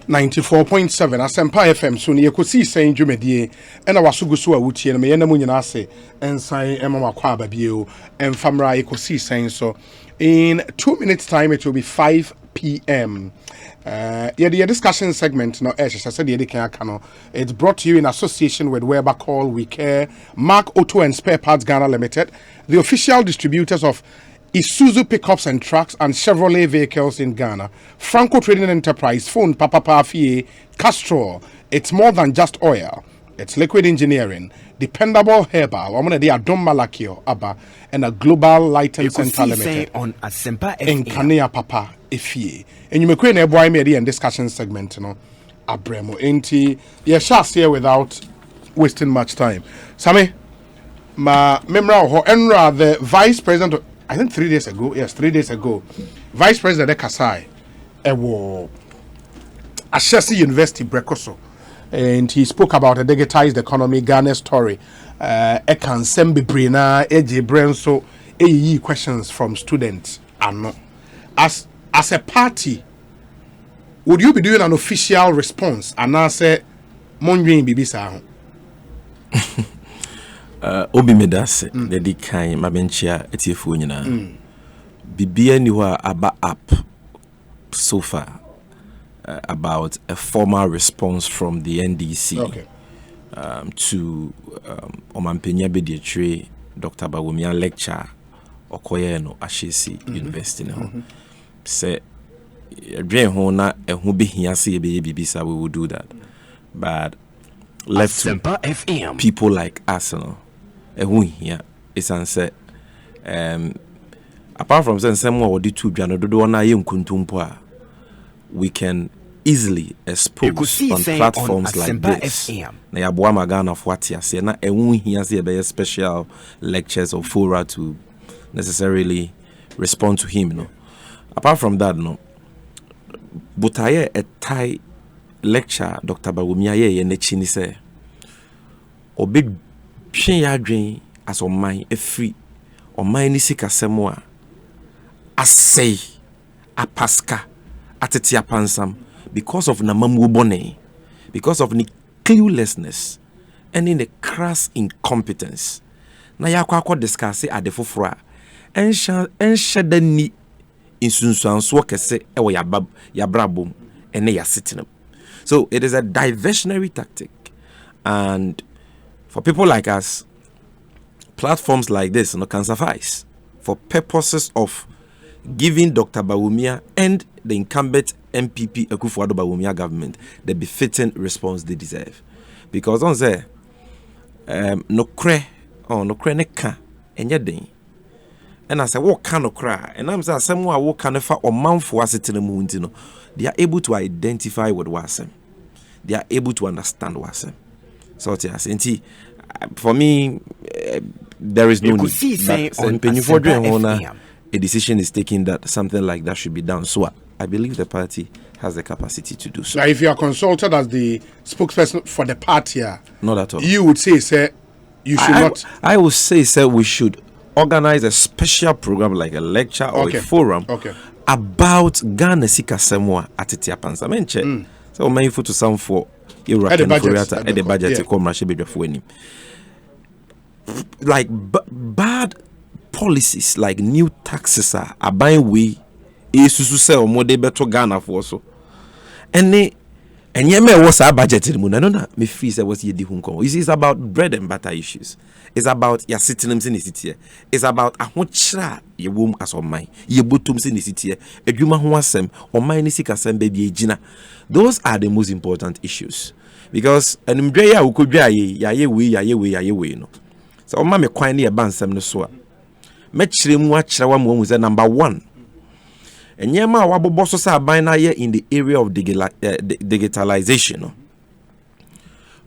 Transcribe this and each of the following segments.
94.7 Asempa FM so ne Ekosiisen dwumadie ena wasogo so a wutie no me na munyina ase ensan ema makwa ababie emfamra Ekosiisen so in 2 minutes time it will be 5 p.m. The discussion segment no it's brought to you in association with Weber Call We Care, Mark Auto and Spare Parts Ghana Limited, the official distributors of Isuzu pickups and trucks and Chevrolet vehicles in Ghana. Franco Trading Enterprise, phone Papa Pafie, Castrol. It's more than just oil. It's liquid engineering, dependable herbal. I'm going to Adom Malakio, Abba, and a global lighting center limited. On Asempa in Kanea Papa Ifie. And you may queen a boy media and discussion segment, you know. Abremo Enti. Yeah, shall here without wasting much time. Sammy, ma memra ho enra the vice president of, I think 3 days ago, yes, 3 days ago, Vice President Ekasai, Ashesi University Brekoso, and he spoke about a digitized economy, Ghana story. Ekan Sembi Brina, Eji Brenso, AE questions from students. As a party, would you be doing an official response? And I say, Monjin Bibisa. Obi medase dedi kan mabenchia etiefu nyina bibia ni wa aba app so far about a formal response from the NDC to omampenya bedietre Dr. Bawumia lecture okoye no Ashesi University no say dwen ho na ehu behia se be bibisa we will do that, but left to FM. People like us, you know, here is answer. Apart from saying some more the two we can easily expose on platforms like this. Na ya boa magana fuati ase na here say be special lectures or fora to necessarily respond to him, no. Apart from that, no. But I a Thai lecture Dr. Bawumia ye ne chini say obi twen ya adwen as on my free on my ni sika semo a asay apaska atete apansam because of namamu bone, because of ni cluelessness and in the crass incompetence na yakwa discuss at the fofora enshada ni insunsuanso kese ewo yabrabom ene ya sitting. So it is a diversionary tactic, and for people like us, platforms like this can suffice for purposes of giving Dr. Bawumia and the incumbent MPP Akufo-Addo Bawumia government the befitting response they deserve. Because on say no kre ne ka enye den. And I say what kind of cry, and I'm saying someone what kind of or manfo asitene mu ntino, they are able to identify what was. They are able to understand what's so for me there is no need, but a decision is taken that something like that should be done, so I believe the party has the capacity to do so. Now if you are consulted as the spokesperson for the party, not at all, you would say sir you should not. I would say sir we should organize a special program like a lecture or a forum about Ghana Sika Semwa at Tiapansa menche. So my foot to some for European Koreata at the budget come Rashibe for any. Like bad policies like new taxes are buying we isusu se omode beto Ghana for so. And yeme was our budget in Munana, me free say was ye di hunko. It's about bread and butter issues. It's about your sitting in the city. It's about a hunchra ye womb as on mine. Ye bottoms in the city. A human who was them or mine is sick as baby Gina. Those are the most important issues. Because an umbrella who could be ya we no. So mammy quine a bansam no so. Metchrim watch our mom was number one. And yama wabo bosses are binary in the area of digitalization.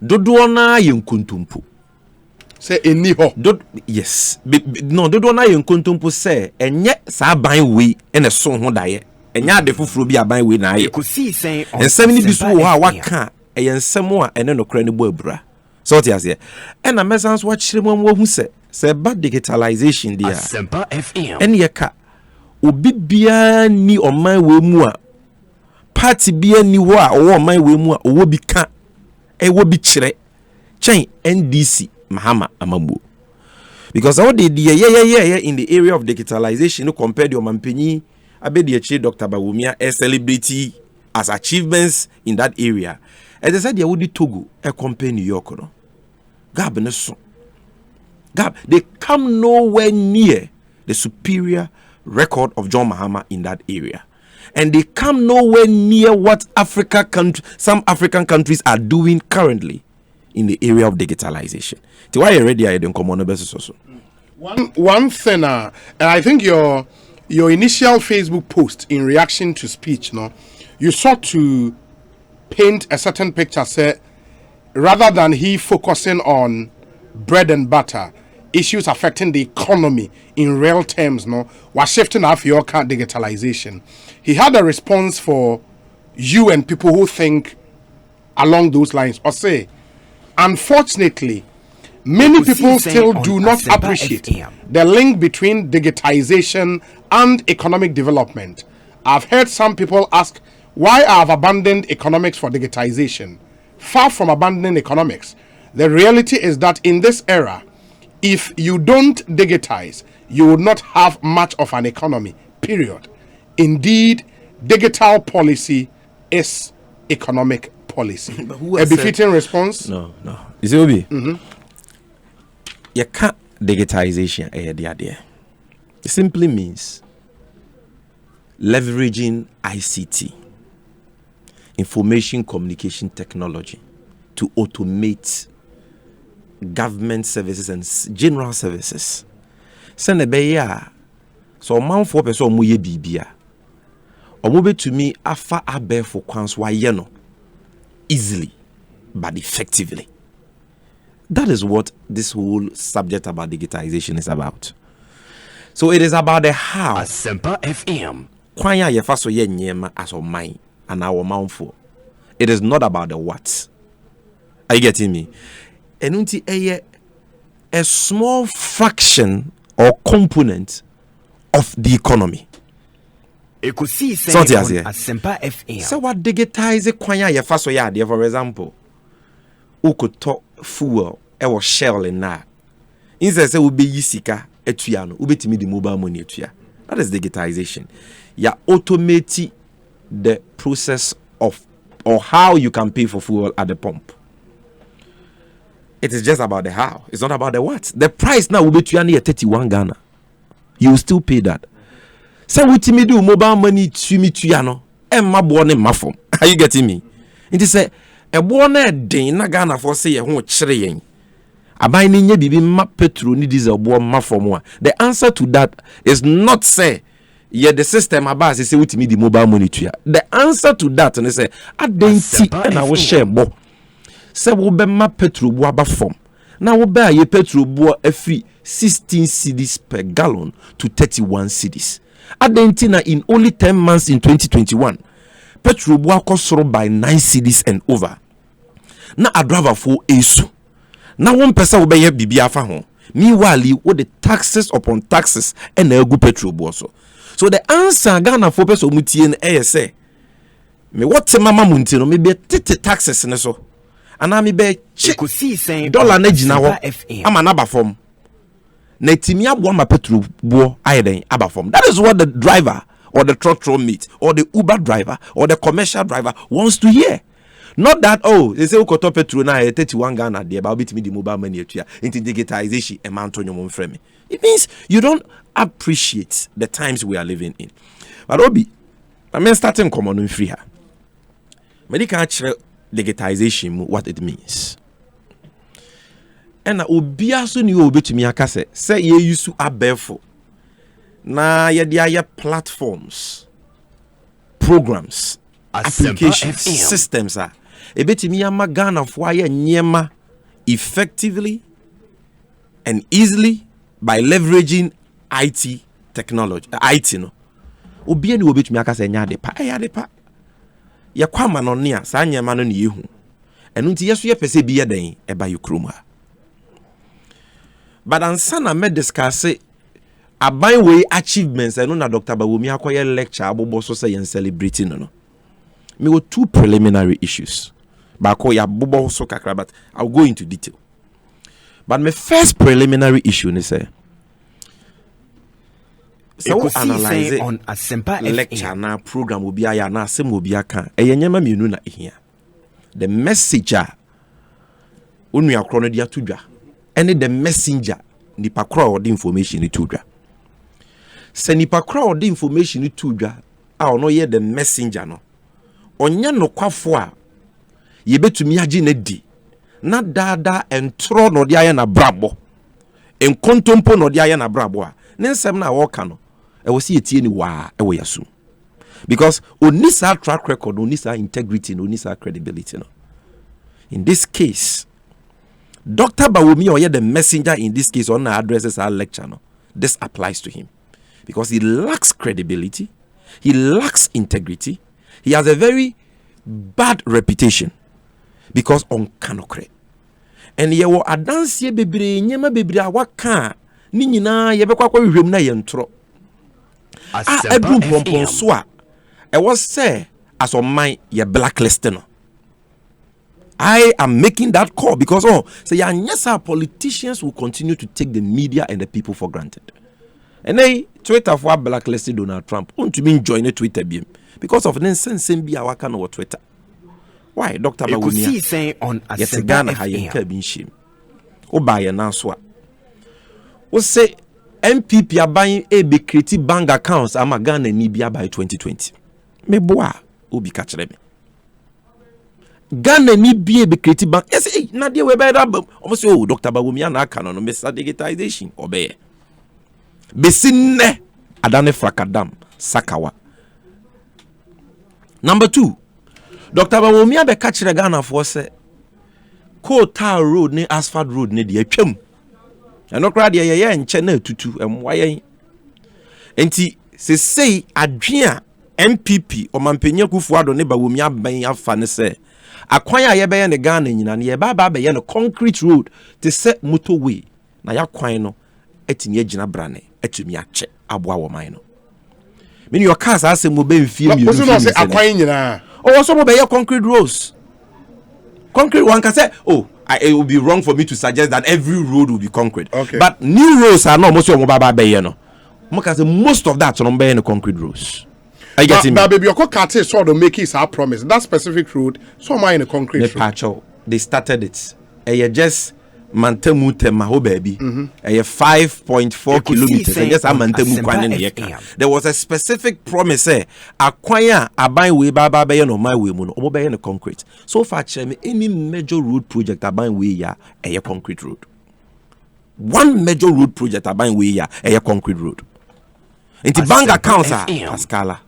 Doduana yin kuntumpu. Say eniho. Yes. No, doduana yin kuntumpu say and yet sa buying we and a song who die. And ya de fufru bi aban we na ye. Ekosiisen and 70 bisu wa waka e nsemo a ene no kra ne bo abura. So what you and a message watch remom who say bad digitalization there. Asempa FM. And yeka obi bia ni oman we mu a party bi ani ho a owo man we mu a owo bi ka wo bi kire chen NDC Mahama Amambu. Because all the in the area of digitalization compared to Mampenyi Abediachi Dr. Bawumia a celebrity as achievements in that area. As I said, they would Togo a company New York. No? Gab, they come nowhere near the superior record of John Mahama in that area. And they come nowhere near what some African countries are doing currently in the area of digitalization. Why already I don't come on the basis also. One thing, and I think your initial Facebook post in reaction to speech, no, you sought to paint a certain picture, say, rather than he focusing on bread and butter, issues affecting the economy in real terms, no, was shifting off your digitalization. He had a response for you and people who think along those lines, or say, unfortunately, many people still do not appreciate the link between digitization and economic development. I've heard some people ask why I've abandoned economics for digitization. Far from abandoning economics, the reality is that in this era, if you don't digitize, you will not have much of an economy, period. Indeed, digital policy is economic policy. A befitting response? No. Is it Obi? You can't digitization. It simply means leveraging ICT, information communication technology, to automate government services and general services. Send a beya so man for person mu ye bibia. Omo to me afa abe for kwans wa ye no easily but effectively. That is what this whole subject about digitization is about. So it is about the how. Asempa FM. Kwanya ye fa so ye nyema as o man and our manfo. It is not about the what. Are you getting me? Enunti a small fraction or component of the economy. Ekosiisen on Asempa FM. So what digitize kwanya ye fa so ya de, for example, who could talk fuel was shell in na. Instead say ube yisika etuya no ube timi the mobile money etuya. That is digitization. Ya automate the process of or how you can pay for fuel at the pump. It is just about the how. It's not about the what. The price now will be 31 Ghana. You will still pay that. So what me do mobile money to me to yano? Emma born in my form. Are you getting me? It is a born a day na Ghana for say a whole chirring. A buy ninja bibi map petrol need is a born ma from one. The answer to that is not say yeah the system about say what me the mobile money to ya. The answer to that and they say I didn't see and I will share more. Say wo be ma petrol bo aba form. Now we buy a petrol bo every 16 cedis per gallon to 31 cedis. Adentina in only 10 months in 2021, petrol bo cost by 9 cedis and over. Now a driver for esu. Now one person will buy bibi afa ho. Meanwhile, what the taxes upon taxes and a good petrol bo so. So the answer Ghana for person mutien say me what mama muntino me be taxes ne so. And I'm be Ekosiisen dollar na gina ho ama na ba form na timi abo ma petrol bo ayeden aba form. That is what the driver or the truck meet or the Uber driver or the commercial driver wants to hear. Not that they say ukoto petrol na 31 Ghana there but bitimi the mobile money etua into digitization e man to nyom frame. It means you don't appreciate the times we are living in. But Obi, I mean starting common free here. Medical digitization, what it means. And obia so ni obetumi akase say ye use abefo na ye dia platforms, programs, applications, systems are ebetumi ama Ghana fo aye nyema effectively and easily by leveraging IT technology. IT no obia ni obetumi akase nya de pa ya kwama no ne a sa nyema no ne yehu enu nti yeso ye pese bi yeden e ba yukroma. But ansana me discuss aban way achievements enu na Dr. Bawumi akoye lecture abobo so say yen celebrating no. Me were 2 preliminary issues. But I'll go into detail. But my first preliminary issue is so analyze on Asempa lecture na program will be aya na asem will be aka. Eyenyema mienu na ehia. The messenger onu akro no dia tudwa. Any the messenger nipa kro the information ni tudwa. Se nipa kro the information ni tudwa a ono ye the messenger no. Onye no kwafo a ye betumi age na di. Na dada entro no dia ye na brabo. Enkontompo no dia ye na brabo a. Ne nsem na wo ka no. E wo si etie ni wa e wo yasu. Because onisa track record, onisa integrity, onisa credibility no. In this case, Dr. Bawomi or the messenger in this case on addresses our lecture no. This applies to him because he lacks credibility, he lacks integrity, he has a very bad reputation because on kanokre. And ye wo adanse bebre nyema bebre awaka ni nyina ye bekwa kwa hwem na ye ntro. Edum pompon so a e was say as on my ye blacklist no. I am making that call because yes, our politicians will continue to take the media and the people for granted. And they Twitter for blacklisted Donald Trump. Want to mean join the Twitter beam because of nonsense be our kind of Twitter. Why, Dr. Ekosiisen on Asempa FM. Obaye na so. We say MPP are buying a big creative bank accounts am Ghana ni bia by 2020. Me boa obi ka kire me. Ghana ni be creative bank. Yes, na dey we be that. Almost Dr. Bawomi na aka no me digitization obey. Besinne adane frakadam sakawa. Number 2. Dr. Bawomi be ka kire Ghana for say Coal Tar Road ni asphalt road ni dey atwam. And no crowd ye nche na tutu emwaye. Enti se say adwea MPP o mampenya Kufuado ne Bawomi aban afa ne say akwan a ye be ye ne Ghana nyina ne ye ba be ye no concrete road to set motorway na ya kwan no atimi agina brane atumi ache aboa wo man no mini your cars asem mo be mfie mi no say akwan nyina o so mo be ye concrete roads concrete one can say it would be wrong for me to suggest that every road will be concrete. Okay. But new roads are not most of them. Most of that are not concrete roads. I get it. But baby, your car sort of make it our promise. That specific road, so am I in a concrete road. They started it. Just Mantemu Tema, baby. 5.4 kilometers. And just Mantemu Kwan. There was a specific promise. Acquire a buy way by no my way mono or by concrete. So far, any major road project are buying way ya a concrete road. One major road project are buying way ya a concrete road. Into bank accounts are Pascala.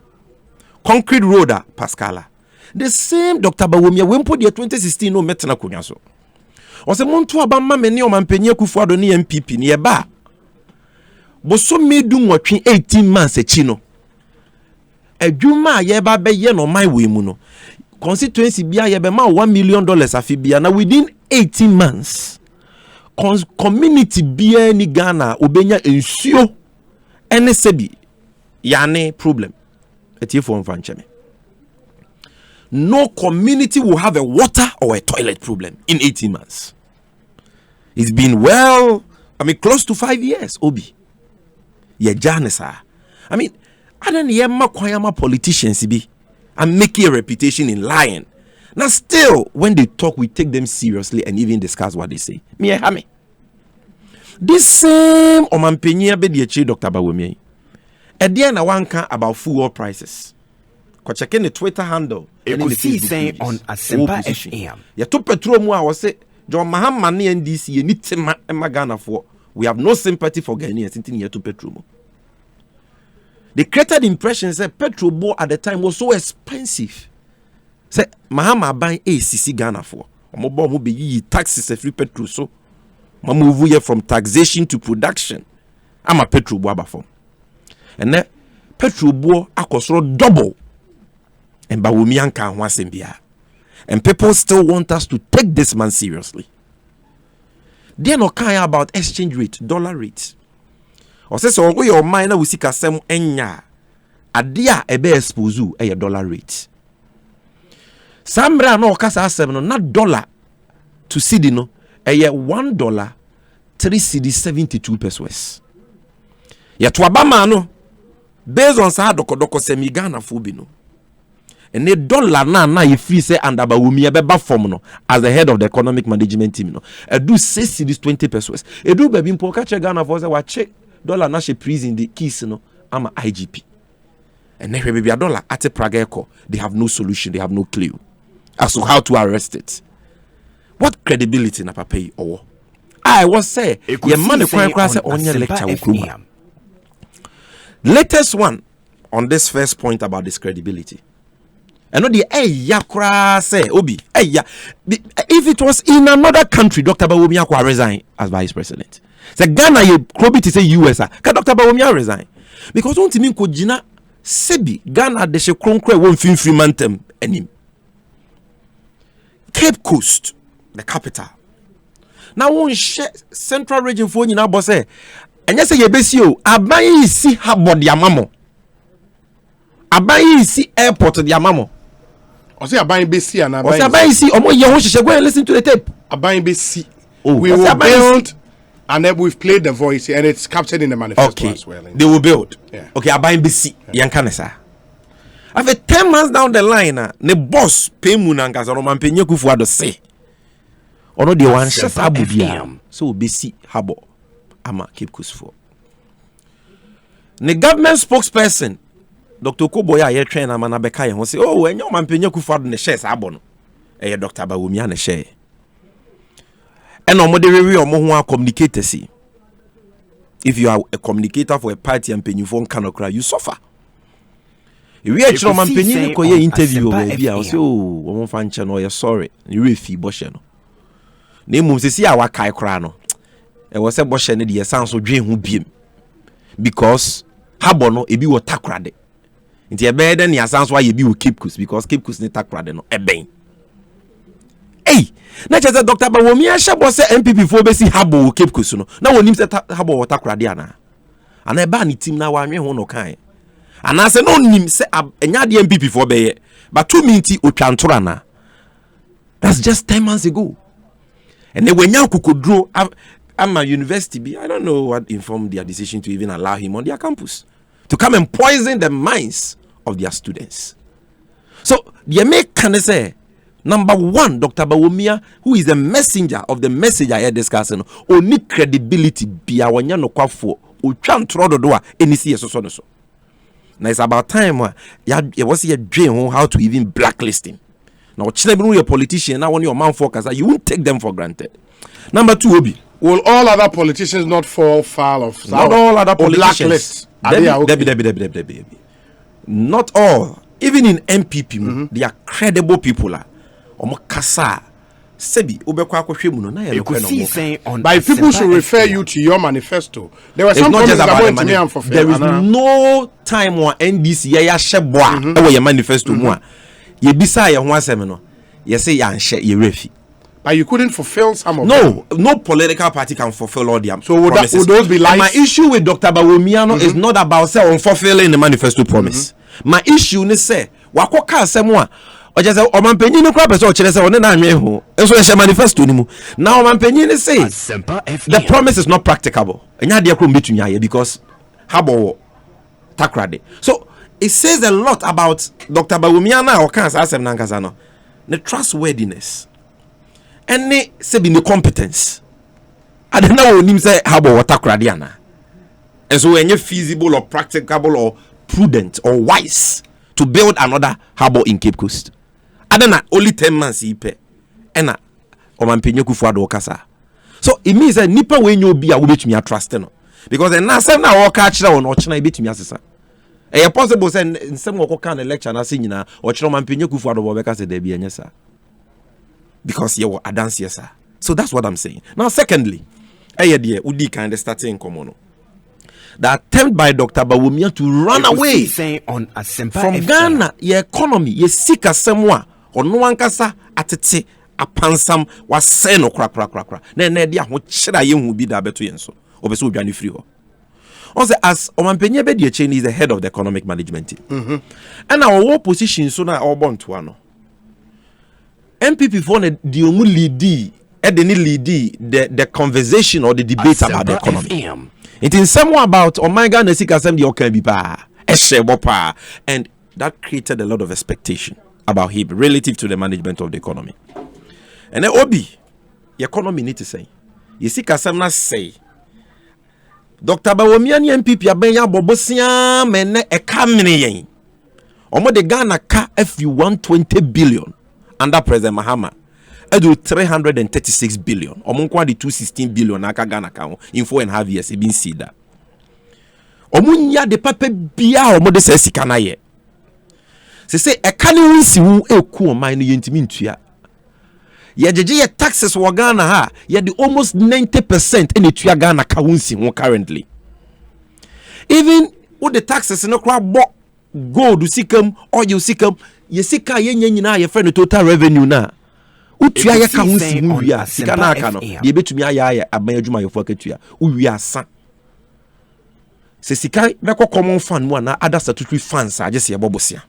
Concrete road are Pascala. The same Dr. Bawomi when put the 2016 no metana kunyaso. On se monto abama meni o mampenye Kufuado ni MPP ni eba. Boso medu nwatwe 18 months echi no. Adwuma ye ba be ye no my way mu no. Constituency bia ye be ma $1 million afi bia na within 18 months. Community bia ni Ghana obenya ensuo ene sebi yane problem. Etie for mfancheme. No community will have a water or a toilet problem in 18 months. It's been close to 5 years, Obi. Ye janesa. I don't hear my politicians be and making a reputation in lying. Now still, when they talk, we take them seriously and even discuss what they say. Me. This same Omampenya Bediachi Dr. Bawomi. At the end, I want to about fuel prices. Check in the Twitter handle. Ekosiisen on Asempa FM. Ya to petrol mu a wo say John Mahama ne NDC ye ni tema ema Ghana for. We have no sympathy for Ghanaians into here to petrol mu. They created the impression that petrol bo at the time was so expensive. Say Mahama buying ACC Ghana for. Omo bo mo be yi taxes free petrol so. Ma move here from taxation to production. I'm a petrol bo aba form. And then petrol bo akosoro double. And Bawomi anka ho asembia. And people still want us to take this man seriously. They no care about exchange rate, dollar rate. Or say so your mind na we see kasem enya. Adia ebe expose a dollar rate. Sambra no kasa asem no na dollar to cedi no $1 3 cedi 72 pesos. Ya to abama no based on sa dokodoko semi Ghana fo bi no. And the dollar na ye free say and Bawumia beba form no as the head of the economic management team no. E do 6 cedis 20 pesos. E do baby mpo ka che Ghana for say wa check dollar na she prison the keys no ama IGP. And then baby a dollar at a Praga Eco, they have no solution, they have no clue as to how to arrest it. What credibility na pay or I was say your money say on your lecture. Latest one on this first point about this credibility. And no the yakra say obi if it was in another country, Dr. Bawumia could resign as vice president. Say Ghana you probably say US can Dr. Bawumia resign because don't mean ko jina sebi Ghana de she kronkro won finfri mantem anim. Cape Coast, the capital. Now one central region for nyina bo say enye say yebesi o aban yi si harbor dia mamo. Aban yi si airport dia mamo. O say aban besi and aban. O say aban yi si omo ye ho hye go and listen to the tape. Aban besi. We will build and then we've played the voice and it's captured in the manifesto as well. They will build. Yeah. Okay, aban besi yankanesa. After 10 months down the line, ne boss pay munanga so man penye kufu ado say. Ono de wan shasa abubia. So besi habo ama Cape Coast for. Ne government spokesperson Dr. Koboya ye train na mana beka ye ho say oh enyo man penye kufu ado ne share sa abo no. Eye Dr. Bawumia ne share. And omo de rewe omo ho communicate si. If you are a communicator for a party and penyufo nkanokra you suffer. We actually man penyin ko ye interview be a say oh omo fa nche no ye sorry you refi boshe no. Na emum se si a wa kai kra no. E wo se boshe ne de san so dwen ho biem. Because habo no ebi wo takrade. Nti e be de ne asan so aye bi wo Cape Coast because Cape Coast ne takrade no e ben. Hey, na chese Dr. Bawumia shebo se MPP fo be si habo Cape Coast no. Na wonim se habo wo takrade ana. Ana e ba ni team na wa anwe ho no kan. And I say no nim say enya de MPP for be but 2 minutes otwantora na. That's just 10 months ago. And then when you kukodro I'm a university be I don't know what informed their decision to even allow him on their campus to come and poison the minds of their students. So the make can say number 1 Dr. Bawumia who is the messenger of the message I had discussing only credibility be awanya no kwafo otwantora do a enisi so. Now it's about time you was your dream how to even blacklist him. Now, you're a politician, now when your man focus, you won't take them for granted. Number 2, Obi. Will all other politicians not fall foul of not all other politicians? Debbie. Not all. Even in MPP, they are credible people. Omokasa. Sebi, but if people should refer you to your manifesto, there were some promises about to me and fulfill. There is no time when NDC ya sheboa your manifesto mo. Ye bisa ya ho asem no. Ye say ya nhye ye refi. But you couldn't fulfill some of them. No political party can fulfill all them. So would those be lies? My issue with Dr. Bawumia is not about say on fulfilling the manifesto promise. My issue is say wakoka asem a o just say o man penyin no kra person o kire say o ne na anwe ho enso ye manifesto ni mu now o man penyin say the promise is not practicable enya de kro mbetumi aye because habo takrade. So it says a lot about Dr. Bawumia na o kan asem na nkasa no the trustworthiness and ne say be the competence adena wo nim say habo takrade ana enso enye feasible or practicable or prudent or wise to build another harbor in Cape Coast. Adena only 10 months ipe ena omampenye kufuado kasa. So it means that nipa we nyo bi a wo betumi trust no because na sem na wo ka kire won o kire betumi asesa. E possible say nsem wo ka na lecture na se nyina o kire omampenye kufuado wo be ka se da bi enye sa. Because you were adance yesa. So that's what I'm saying. Now secondly, de udi kind starting common. The attempt by Dr. Bawumia to run away from Ghana, your economy, your sick as someone, or no one kasa atete apansam was seno crack. Then dia which I will be that better yenso. Obeso Johnny free. Also, as Omampenye Bedi Chain is the head of the economic management team. And our war position so now all born to one. MPP for the only lead the conversation or the debate about the economy. It is somewhat about my God and that created a lot of expectation about him relative to the management of the economy. And then Obi, the economy need to say, you see Kasamna say Dr. Bawomiani MPP abenya bobosia mene ekamene yen. Omo de Ghana ka FU 120 billion under President Mahama. Edu 336 billion. Omo kwa di 216 billion aka Ghana ka in 4.5 years e bin see that. Omo nya de pape bia omo de se sika na ye. Se se ekane wonsi wu eku oman no yentimi ntua. Ye jeje ye taxes wo Ghana ha ye the almost 90% in etua Ghana ka wonsi hu currently. Even with the taxes no kwa bo gold sikam oil sikam ye sika ye nyina ye friend total revenue na utua ye ka wonsi hu wia sika na aka no ye betumi aya aban adwuma ye fo akatua uwi asa se sika be ko common fund mu na other statutory funds agese ye bobosia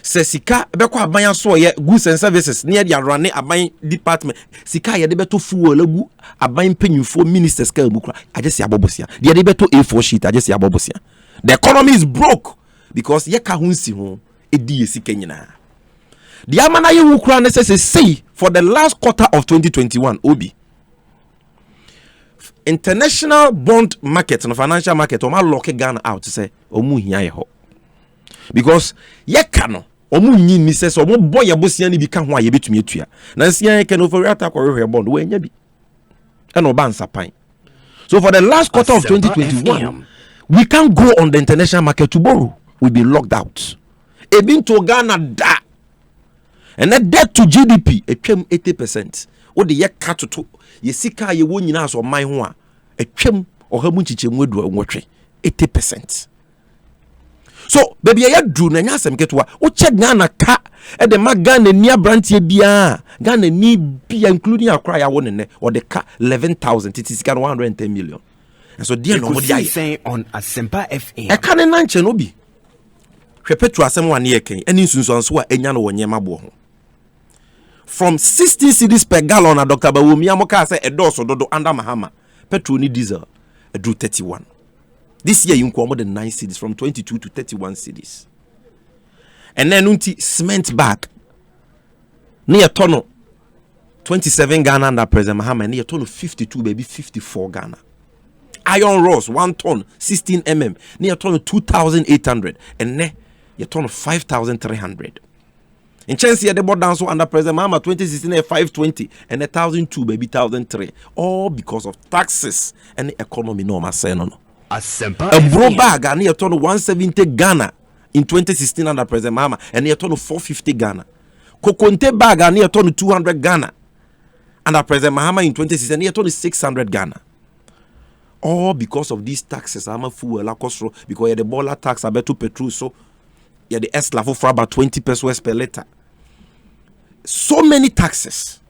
se sika be ko aban aso ye goods and services near the run aban department sika ye de beto fuel agu aban panyufo ministers ka mu kra agese abobosia de beto A4 sheet agese abobosia. The economy is broke because ye ka hunsi ho edi sika nyina. The amana ye wukra na say for the last quarter of 2021 Obi international bond market and financial market o ma lock Ghana out say omu hia ye ho because ye ka no omu nyi ni say so omu boy abosia ni bi ka ho a ye betumi atua na sia ye can over attack or we bond we nya bi e no ban sapan. So for the last quarter of 2021 we can't go on the international market to borrow. We'll be locked out. Ebin to Ghana da. And that debt to GDP, it came 80%. What the year cut to ye sika ye won nyina so man ho a it came or hamu chiche mwedu nwotwe 80%. So baby ya dru na nyasem ketwa wo check Ghana ka e de ma Ghana ni abrantie bia Ghana ni bia including Accra ya won ne or the ka 11,000 it is 110 million. And so dear no Ekosiisen on Asempa FM. E kan na nche no bi. Hwe petro asem wan ye ken eni nsunsuanso a enya no wonye mabo ho. From 60 cedis per gallon na Dr. Bawomi amoka say edoso dodo under Mahama. Petrol ni diesel drew 31. This year you more than 9 cedis from 22 to 31 cedis. And then unti cement bag near tono 27 Ghana under President Mahama near tono 52 baby 54 Ghana. Iron rods 1 ton 16 mm near ton 2,800 and ne your ton 5,300. In chance here the board down so under President Mahama 2016 520 and 1,002 baby 1,003 all because of taxes and the economy normal say no. A bro bag and near ton 170 Ghana in 2016 under President Mahama and near ton 450 Ghana. Kokonte bag and near ton 200 Ghana under President Mahama in 2016 near ton 600 Ghana. All because of these taxes, I'm a fool, because the baller tax, I bet to petrol, so yeah, the S level for about 20 pesos per liter. So many taxes.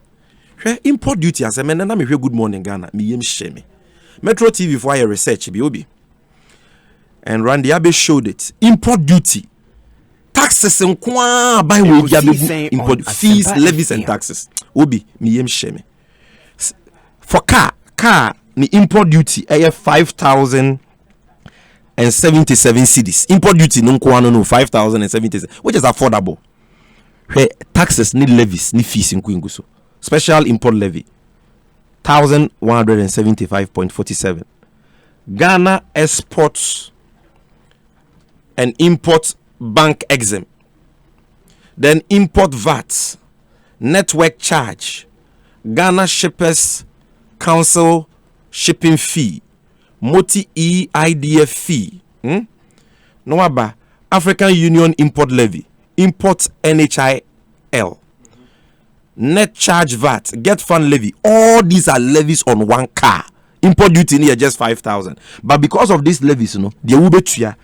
Import duty, as a man, and I'm here. Good morning, Ghana. Me yem shame. Metro TV for your research, BOB. And Randy Abe showed it. Import duty, taxes and by way import fees, levies, and taxes. Obi, me yem shame. For car. The import duty 5,077 cedis. Import duty no 5,077, which is affordable. Taxes ni levies ni fees in Quinguso. Special import levy 1,175.47. Ghana exports and import bank exempt. Then import VAT, network charge, Ghana Shippers Council shipping fee, Moti EIDF fee, Noaba African Union import levy, import NHIL, net charge VAT, get fund levy. All these are levies on one car. Import duty near just 5,000. But because of these levies, the Ubetua,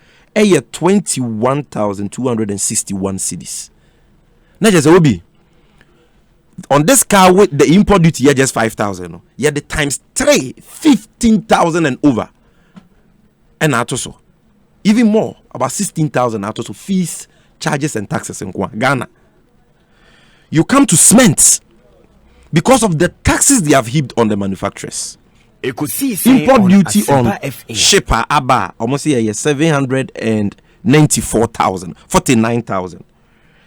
21,261 cedis. Not just Obi. On this car with the import duty here just 5,000. Yeah, the times 3, 15,000 and over. And also, even more, about 16,000 also fees, charges and taxes in Ghana. You come to cement because of the taxes they have heaped on the manufacturers. Import duty on shipper aba almost here 794,000, 49,000.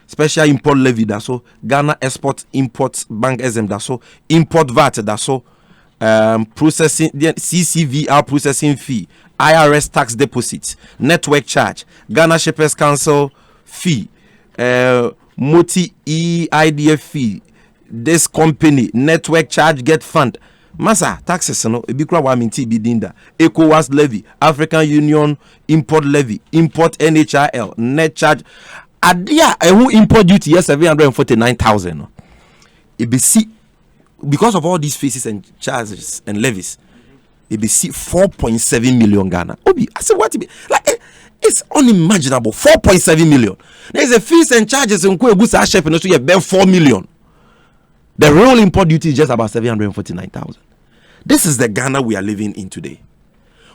Special import levy that so Ghana Export Import Bank SM that so import VAT that so processing CCVR processing fee, IRS tax deposit, network charge, Ghana Shippers Council fee, multi EIDF fee, this company network charge get fund. Masa taxes no ebikura wa minti bidinda ECOWAS levy, African Union import levy, import NHIL, net charge adia who import duty 749,000 no. It be see because of all these fees and charges and levies, it be see 4.7 million Ghana. Obi, I said what it be like it's unimaginable. 4.7 million. There's a fees and charges in Kwebusa Shep and also you have 4 million. The real import duty is just about 749,000. This is the Ghana we are living in today.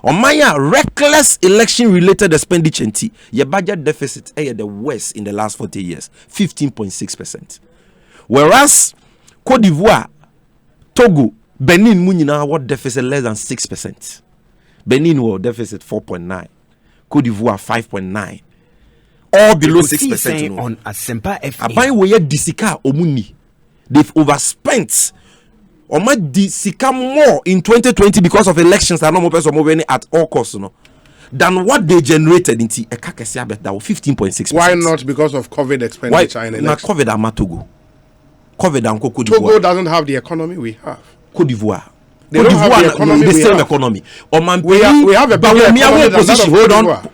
On my reckless election-related expenditure, your budget deficit is the worst in the last 40 years, 15.6%. Whereas Cote d'Ivoire, Togo, Benin, Munina, what deficit less than 6%. Benin will deficit 4.9, Cote d'Ivoire 5.9, all below 6%. On Asempa FM. Abai weye disika omuni. They've overspent or might disika more in 2020 because of elections and no person moving at all costs, no, than what they generated in the 15.6%. Why not? Because of COVID expenditure and elections. Now COVID and Togo. COVID and Cote d'Ivoire. Togo doesn't have the economy we have. Cote d'Ivoire. They don't have the economy the we same have. economy. We have a bigger economy than that of Cote d'Ivoire.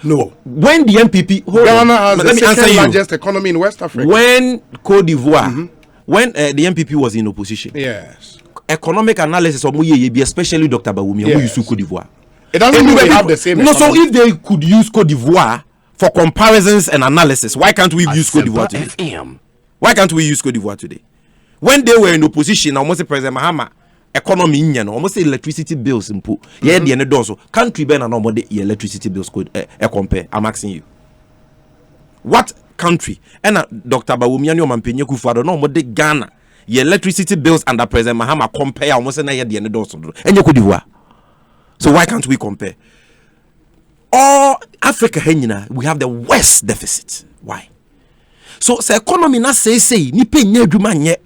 No. When the MPP Ghana has the second largest economy in West Africa. When Cote d'Ivoire, when the MPP was in opposition, yes, economic analysis of Muye, especially Dr. Bawumia, who used to Cote d'Ivoire. It doesn't mean we have the same economy. So if they could use Cote d'Ivoire for comparisons and analysis, why can't we use Cote d'Ivoire today? Why can't we use Cote d'Ivoire today? When they were in opposition, almost President Mahama, economy in almost electricity bills in po. Yeah, the end also country ben and nobody electricity bills could compare. I'm asking you, what country? And Dr. Bawumia no Mampenye Kufuor no more de Ghana. Your electricity bills under President Mahama compare almost na the end also. And you could do. So why can't we compare? All Africa we have the worst deficit. Why? So the economy na say ni pay nyadwuma nye.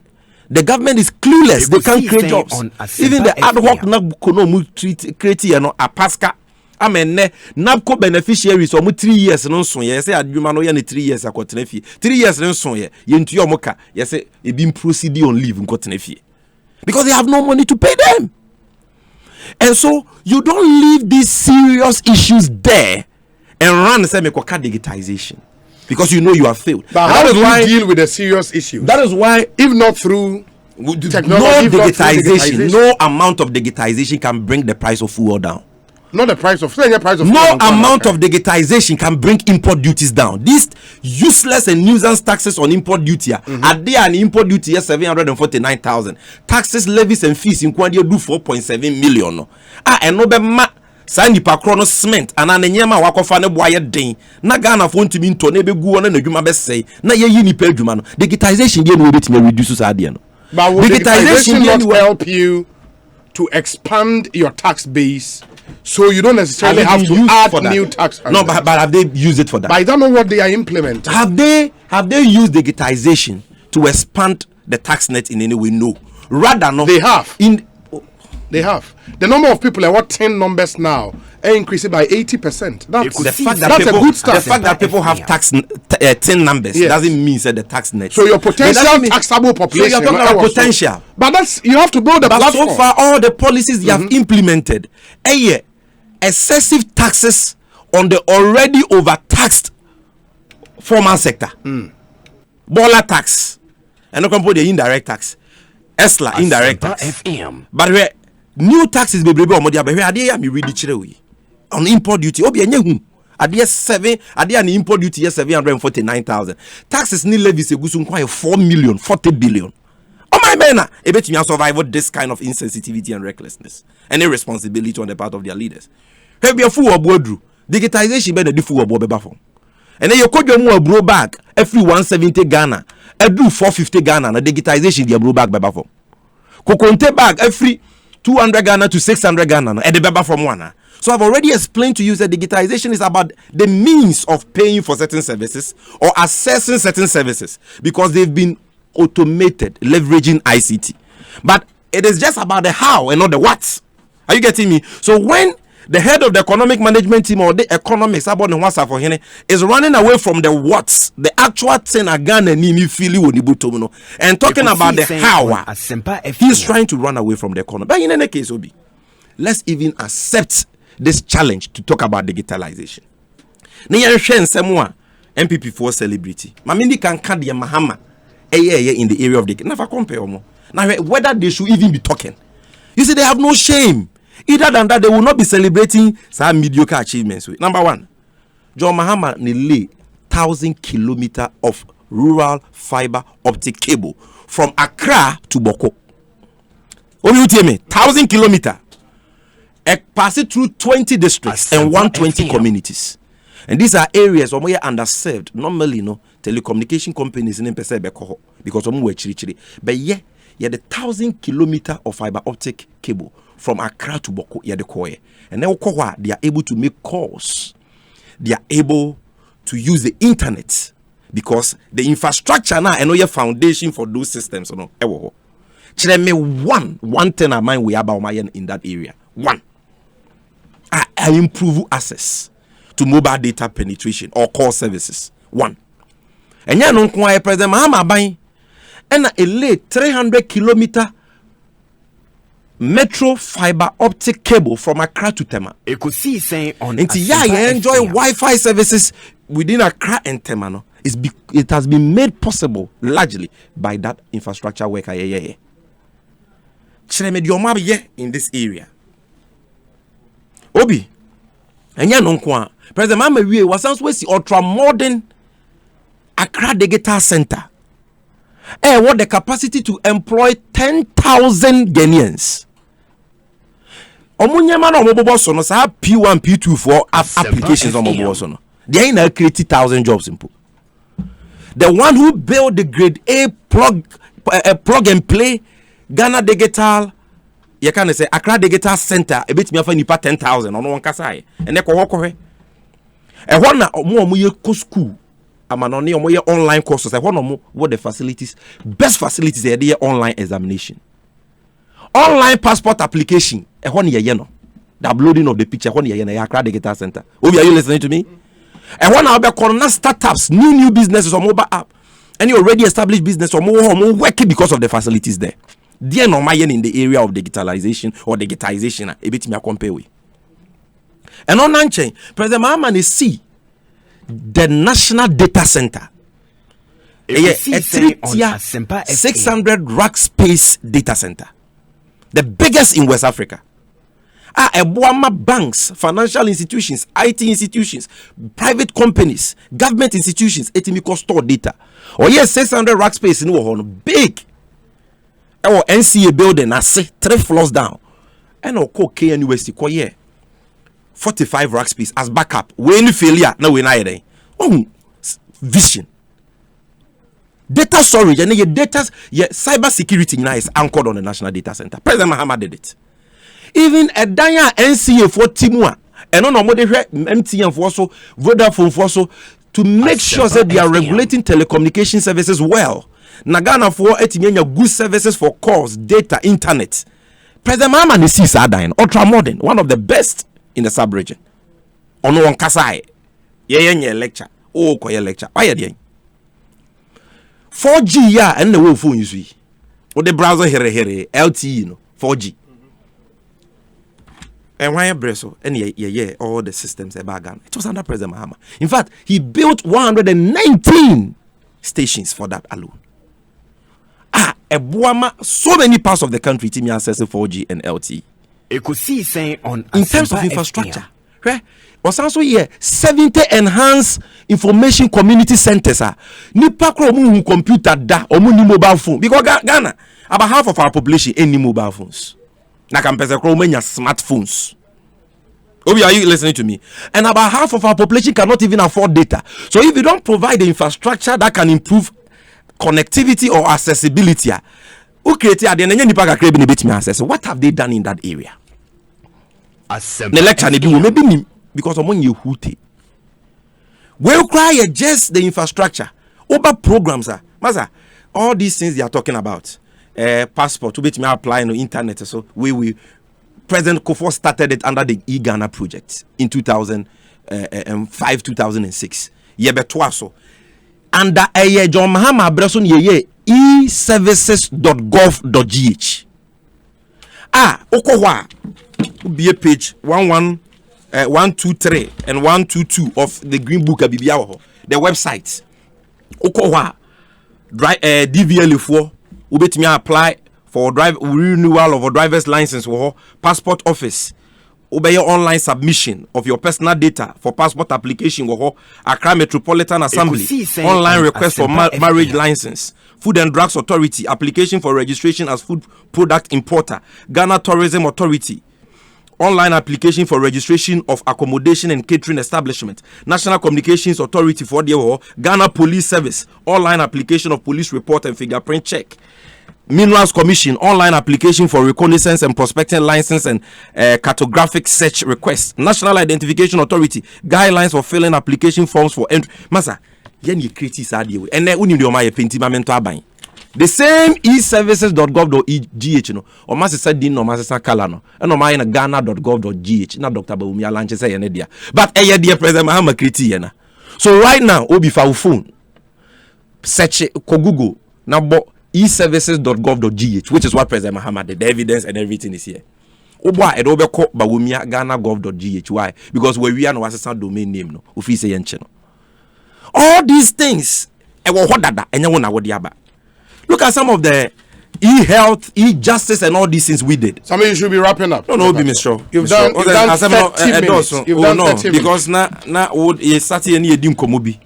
The government is clueless. They can't create jobs. Even the ad hoc NABCO create a pasca. I mean, NABCO beneficiaries or 3 years no so yes say adwuma no ye 3 years akotena fie. 3 years no so ye ntu yomoka yes say e been proceed on leave nkotena fie. Because they have no money to pay them. And so you don't leave these serious issues there and run say me koka digitization. Because you know you have failed. But how do you deal with the serious issues? That is why, if not through technology, no digitization, no amount of digitization can bring the price of fuel down. Not the price of fuel. No amount of digitization can bring import duties down. These useless and nuisance taxes on import duty are there an import duty 749,000. Taxes, levies, and fees in Kwandia do 4.7 million. And no be Sani pa krono cement anane nyema wakofa ne boaye den na Ghana fo ntimi nto na beguo na adwuma be sei na ye yi nipa adwuma no digitization dey no betime reduce so ade no but will digitization not help you to expand your tax base so you don't necessarily have to add new tax? No, but have they used it for that? But I don't know what they are implementing. Have they used digitization to expand the tax net in any way? No, rather no, they have They have. The number of people, what 10 numbers now, are increasing by 80%. That's a good start. The fact that people have tax 10 numbers doesn't mean that the tax net. So your potential taxable population. So you're talking about potential. But that's, you have to build a platform. So far, all the policies you have implemented, excessive taxes on the already overtaxed formal sector. Bola tax. And no compare the indirect tax. ESLA indirect tax. But new taxes be brebe omo dia be ade ya me read kire we on import duty obi enye hu ade 7 ade an import duty 749,000 taxes ni levies egusu nkwa 4 million 40 billion. Oh my man, ebetimi survive this kind of insensitivity and recklessness and irresponsibility on the part of their leaders. He be fu oboadru digitization be na di fu obo be ba fom. And then you kodwo mu abro back every 170 Ghana Edu 450 Ghana na digitization the blue bag beba from. Kokonte bag every 200 Ghana to 600 Ghana no, the beba from one. So I've already explained to you that digitization is about the means of paying for certain services or accessing certain services because they've been automated, leveraging ICT. But it is just about the how and not the what. Are you getting me? So when the head of the economic management team or the economics about the what's for him is running away from the what, the actual thing Ghana nimi fili wonibutomuno, and talking about the how, he's trying to run away from the economy. But in any case, Obi, let's even accept this challenge to talk about digitalization. MPP for celebrity. Mamindi can cut the Mahama in the area of the never compare more. Now whether they should even be talking. You see, they have no shame. Either than that, they will not be celebrating some mediocre achievements. Number one, John Mahama lay 1,000 kilometers of rural fiber optic cable from Accra to Boko. What do you tell me? 1,000 kilometers. Pass it through 20 districts and 120 communities. And these are areas where we are underserved. Normally, telecommunication companies in Mpese because we chiri. But yeah, the 1,000 kilometers of fiber optic cable from Accra to Boko, the koye. And then they are able to make calls. They are able to use the internet because the infrastructure now and your foundation for those systems. Me one thing I mind we have about in that area. One. I improve access to mobile data penetration or call services. One. And ya non kwa President Mahama buying and a lay 300 kilometer metro fiber optic cable from Accra to Tema. Ekosiisen on you enjoy Wi-Fi services within Accra and Tema. No? It has been made possible largely by that infrastructure work. In this area. Obi, and ya non kwa President Mahama was also ultra modern Accra Digital Center. What the capacity to employ 10,000 Ghanaians. Omunyama no mobobo so no sa P1 P2 for applications on mobobo so no. They ain't create 1,000 jobs in. The one who built the grade A plug and play Ghana Digital, you can say Accra Digital Center, a bit me for nipa 10,000 on one kasai. And they ko he. E ho na mo ye ko school. Amanoni or more online courses. I want to know what the facilities, best facilities are there online examination. Online passport application. I want the uploading of the picture. I want the Accra Digital Center. Are you listening to me? I want to corner startups, new businesses or mobile app. Any already established business or more working because of the facilities there. They are not in the area of digitalization or digitization. A bit me compare with. And on chain, President Mahama is see the National Data Center. A 600 rack space data center. The biggest in West Africa. Banks, financial institutions, IT institutions, private companies, government institutions, etimico store data. Or yes, 600 rack space in big. Or NCA building, I say 3 floors down. And or KN University, 45 rack space as backup. When failure, no we not vision. Data storage and your data, cyber security now is anchored on the National Data Center. President Mahama did it. Even a Danya NCA for Timua and on MTN for so Vodafone for so to make sure that they are regulating telecommunication services well. Nagana for etimenya good services for calls, data, internet. President Mahama is Sadine, ultra modern, one of the best in the sub-region. Ono on Kasai. Yeah, lecture. Oh, koye lecture. Why are 4G ya and the phone you see. Or the browser here LTE 4G. And why Bresso and all the systems are bagan. It was under President Mahama. In fact, he built 119 stations for that alone. So many parts of the country to me accessing 4G and LTE. Ekosiisen on in terms of infrastructure, right? Was also here 70 enhanced information community centers. Nipa kro mu computer da omu ni mobile phone because Ghana about half of our population any mobile phones. Na kampese kro menya smartphones. Obi, are you listening to me? And about half of our population cannot even afford data. So if you don't provide the infrastructure that can improve connectivity or accessibility. Who created the nipa kakra bi na betimi access? What have they done in that area? The lecture ni bi maybe because among you hute. We cry just the infrastructure. Over programs are masa all these things they are talking about. Passport to betimi apply on the internet. So we President Kofo started it under the e-Ghana project in 2005, 2006. Yebetwaso. Under John Mahama Breson ye eservices.gov.gh. Okowa be a page 123 and 122 of the Green Book Abibiaho, the website. Okowa DVL4 ubetimi apply for renewal of a driver's license or passport office. Obey your online submission of your personal data for passport application or Accra Metropolitan Assembly online request for marriage license, Food and Drugs Authority application for registration as food product importer, Ghana Tourism Authority online application for registration of accommodation and catering establishment, National Communications Authority for the Ghana Police Service online application of police report and fingerprint check, Minerals Commission online application for reconnaissance and prospecting license and cartographic search request, National Identification Authority guidelines for filling application forms for entry. Masa, yen ye create this idea and then uni do my pentimamento abain. The same eservices.gov.gh no or masa said din no masa kala no and no my na ghana.gov.gh na Dr. Bawumia launch say yen dia. But dear President Mahama create yena. So right now obi fa phone search ko Google na bo eservices.gov.gh, which is what President Mahama did. The evidence and everything is here. Oba edobe ko Bawumia Ghana.gov.gh. Why? Because we are no assessor domain name no. Ufi say yenche no. All these things look at some of the e-health, e-justice, and all these things we did. Some of you should be wrapping up. No, be Mr. You've done 30 minutes. You've done 30 because now would a certain yedim komobi.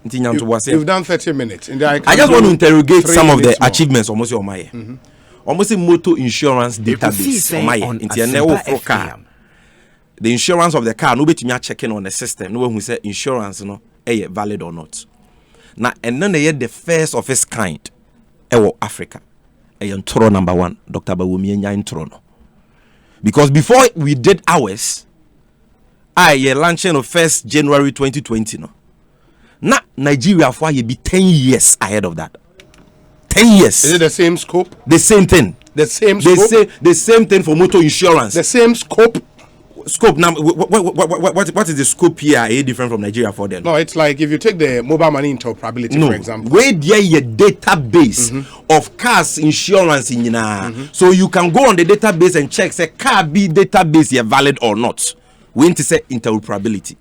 You've done 30 minutes. I just want to interrogate some of the achievements almost on my almost a motor insurance database on my car. The insurance of the car, nobody me checking on the system. No one who say insurance no valid or not. Now and then they had the first of its kind Africa. Ntoro number 1, Dr. Bawumia Ntoro no. Because before we did ours, I launching on 1st January 2020 no. Now Nigeria for you be 10 years ahead of that. 10 years. Is it the same scope? The same thing. The same they scope. say the same thing for motor insurance. The same scope. Scope now. What is the scope here? Different from Nigeria for them? No, it's like if you take the mobile money interoperability, for example. Where there your database of cars insurance in so you can go on the database and check say car B database is valid or not. We need to say interoperability.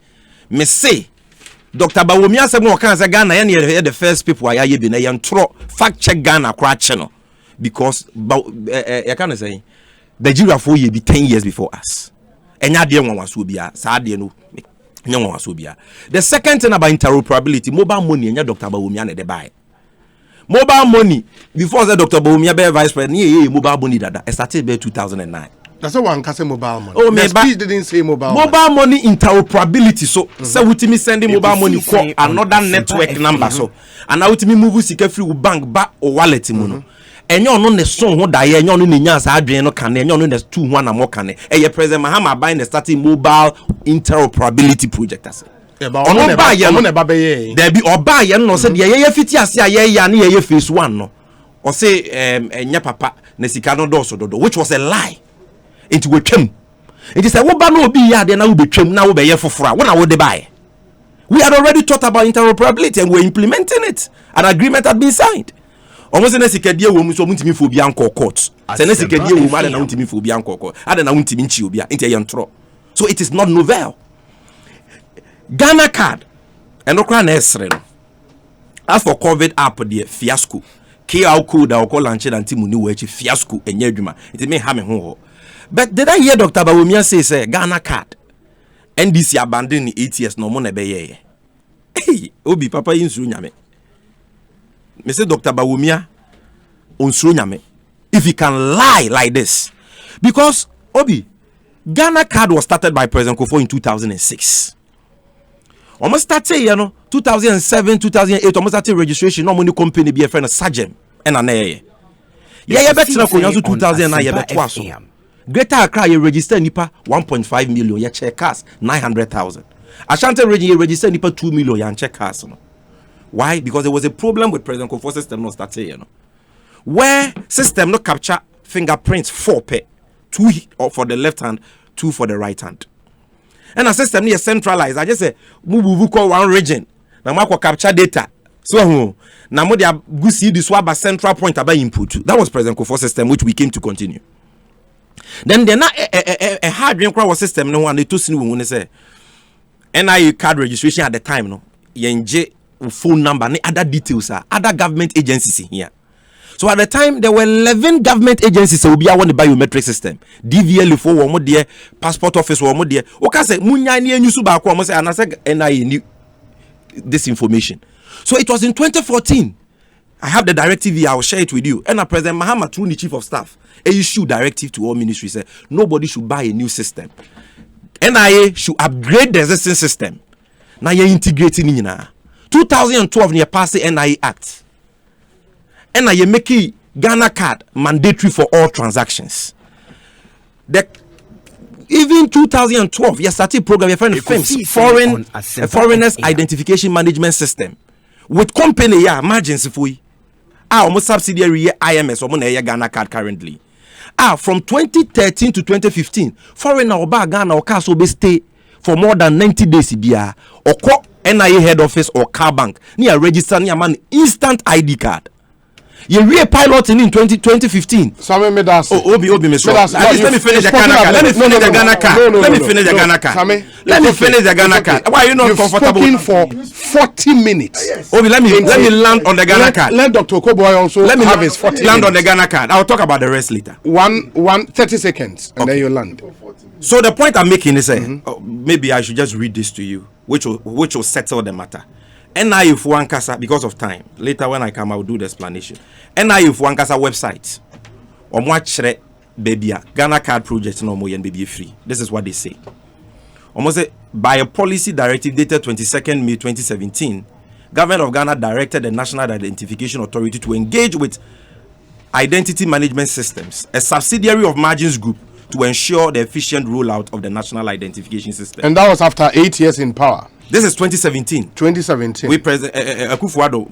Me say Dr. Bawumia said more can say Ghana and the first people I have been a fact check Ghana crowd channel because I can say Nigeria for you be 10 years before us. The second thing about interoperability, mobile money and Dr. Bawumia they buy. Mobile money before the Dr. Bawumia be vice president, mobile money that started by 2009. That's the one can say mobile money. Oh, the speech didn't say mobile money interoperability. So with me sending mobile money call another network number. So and now with me move sika free bank back or wallet mono. And you know the song what die you know the nyans adrian no can you know the 2-1 and more can e President Mahama buying the starting mobile interoperability project as there be oba ye no say ye fiti ase ye ya na ye phase 1 no or say enya papa na sika no do so do which was a lie into we twam it is a wo ba no obi ya de na wo betwam na wo be ye fofora wo na wo de buy. We had already thought about interoperability and we're implementing it. An agreement had been signed. Almost in a second woman so muntimi for bianco court. Send a second year woman and untimi for bianco court. I don't know untimi chiobia into yantro. So it is not novel. Ghana card and okra na esreno. As for COVID app the fiasco. QR code I call launch and timu ni wechi fiasco enye adwuma. It may have me ho. But did I hear Dr. Bawumia say Ghana card NDC abandon the ATS no mo na be ye. Hey, obi papa yinsuru nyame. Me say Dr. Bawumia onsuru nyame. If he can lie like this, because Obi, Ghana card was started by President Kofo in 2006. Almost started, 2007, 2008, almost started registration. No money company be a friend of Sajem and an air. Yeah, bet na ko 2009 yeah bet twaso. Greater Accra you register nipa 1.5 million ya check cars 900,000. Ashanti region you register nipa 2 million ya check cars no. Why? Because there was a problem with President Kofor system no started, where system no capture fingerprints 4 pair, 2 for the left hand, 2 for the right hand. And a system is centralized. I just say move call one region. Now I capture data. So now mo dia go see this one by central point about input. That was President Kofor system which we came to continue. Then there na a hard dream crowd system no one they to see we say NIA card registration at the time no yenje phone number and other details other government agencies here. So at the time there were 11 government agencies who be on the biometric system. DVL for one there, passport office one there. Okay, say munya ni enyu ba ko say and say NIA knew this information. So it was in 2014. I have the directive here, I will share it with you. And President Mahama through the chief of staff, a issue directive to all ministries said nobody should buy a new system. NIA should upgrade the existing system. Now you're integrating in 2012 you pass the NIA Act. NIA make Ghana card mandatory for all transactions. Even 2012, you started program your friend foreigners identification management system with company margins for almost subsidiary IMS or Ghana card currently. From 2013 to 2015, foreigner or Ghana or Castle be stay for more than 90 days or call NIA head office or car bank near register near man instant ID card. You real pilot in 2015. Sammy Medas. Oh, Obi, Mr. Let me finish the Ghana card. Let me finish the Ghana card. Let me finish the Ghana card. Let me finish the Ghana card. Why are you not comfortable? You've spoken for 40 minutes. Obi, let me land on the Ghana card. Let Dr. Koboy also have his 40 land on the Ghana card. I'll talk about the rest later. 30 seconds, and then you land. So the point I'm making is, maybe I should just read this to you, which will settle the matter. NIA for Wankasa, because of time. Later when I come, I will do the explanation. NIA for Wankasa website. Or watch baby Ghana card project no more baby free. This is what they say. Almost by a policy directive dated 22nd May 2017, Government of Ghana directed the National Identification Authority to engage with Identity Management Systems, a subsidiary of Margins Group, to ensure the efficient rollout of the National Identification System. And that was after 8 years in power. This is 2017. 2017. We present Akufo-Addo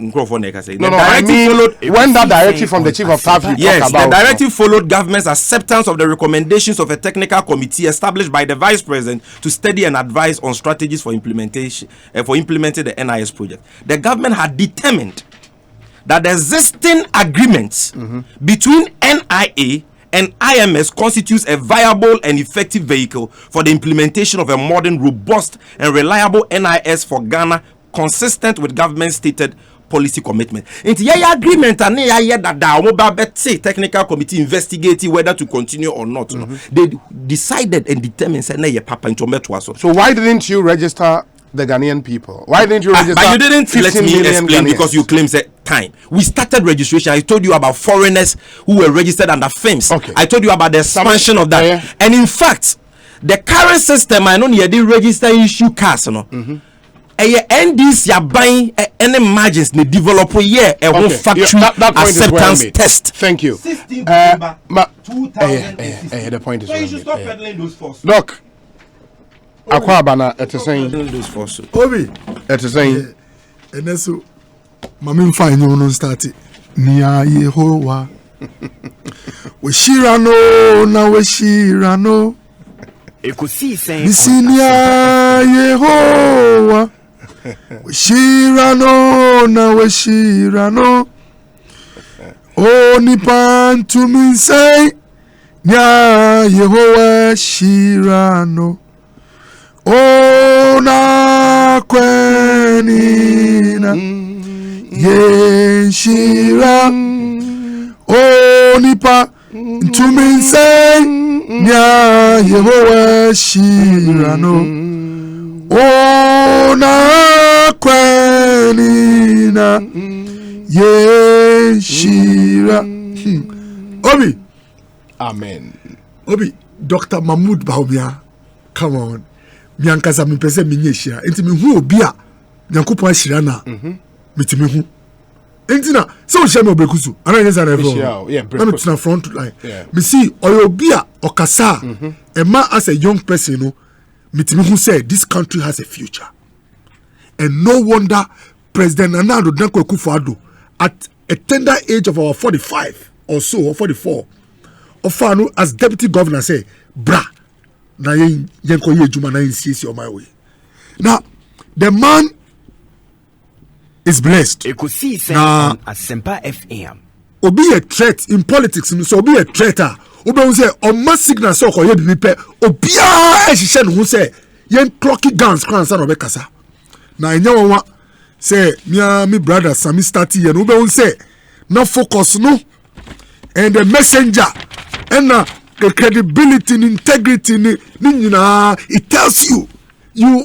say. No, I mean when that directive from the chief of staff you talk about. The directive followed government's acceptance of the recommendations of a technical committee established by the vice president to study and advise on strategies for implementation for implementing the NIS project. The government had determined that the existing agreements between NIA and IMS constitutes a viable and effective vehicle for the implementation of a modern, robust, and reliable NIS for Ghana, consistent with government stated policy commitment. Into your agreement and that the technical committee investigating whether to continue or not. They decided and determined. So why didn't you register the Ghanaian people? Why didn't you register? But you didn't let me explain Ghanaians? Because you claim that time. We started registration. I told you about foreigners who were registered under FIMS. Okay. I told you about the expansion of that. And in fact, the current system, I know you register issue cars. NDs you are buying any margins they develop a year a whole factory acceptance test. Thank you. 16 December 2015. The point is so you should stop peddling those forces. Look. Akwabana it is saying those forces. Obi it is saying and so mama fine you no start nia Yehowa we shirano na we shirano Ekosiisen Nisinia Yehowa we shirano na we shirano o nipan to me say nia Yehowa shirano o na kwenina yeshira o nipa to me say nya Yehowa shirano o na kwenina yeshira Obi Amen. Obi Dr. Mahmoud Baumia, come on. mi ankasa mi pese mi nye hira enti mi hu obi a Nyankopon ahira na mitimi hu enti na so hye me obekusu ana nyesa na efo na me tuna front line me see obi a okasa ema as a young person no mitimi hu say this country has a future and no wonder President Nana Addo Dankwa Akufo-Addo at a tender age of our 45 or so or 44 Ofano as deputy governor say bra na yenko ye juma na insisi on my way. Now the man is blessed. Ekosiisen on Asempa FM. Obi a threat in politics, so be a traitor. Obi who say on mass signal so ko ye bi pe obi a ehihye no say yen clocky guns kran sa no be kasa. Na enya won say me brother Sami start here no be who say no focus no and the messenger and the credibility and integrity it tells you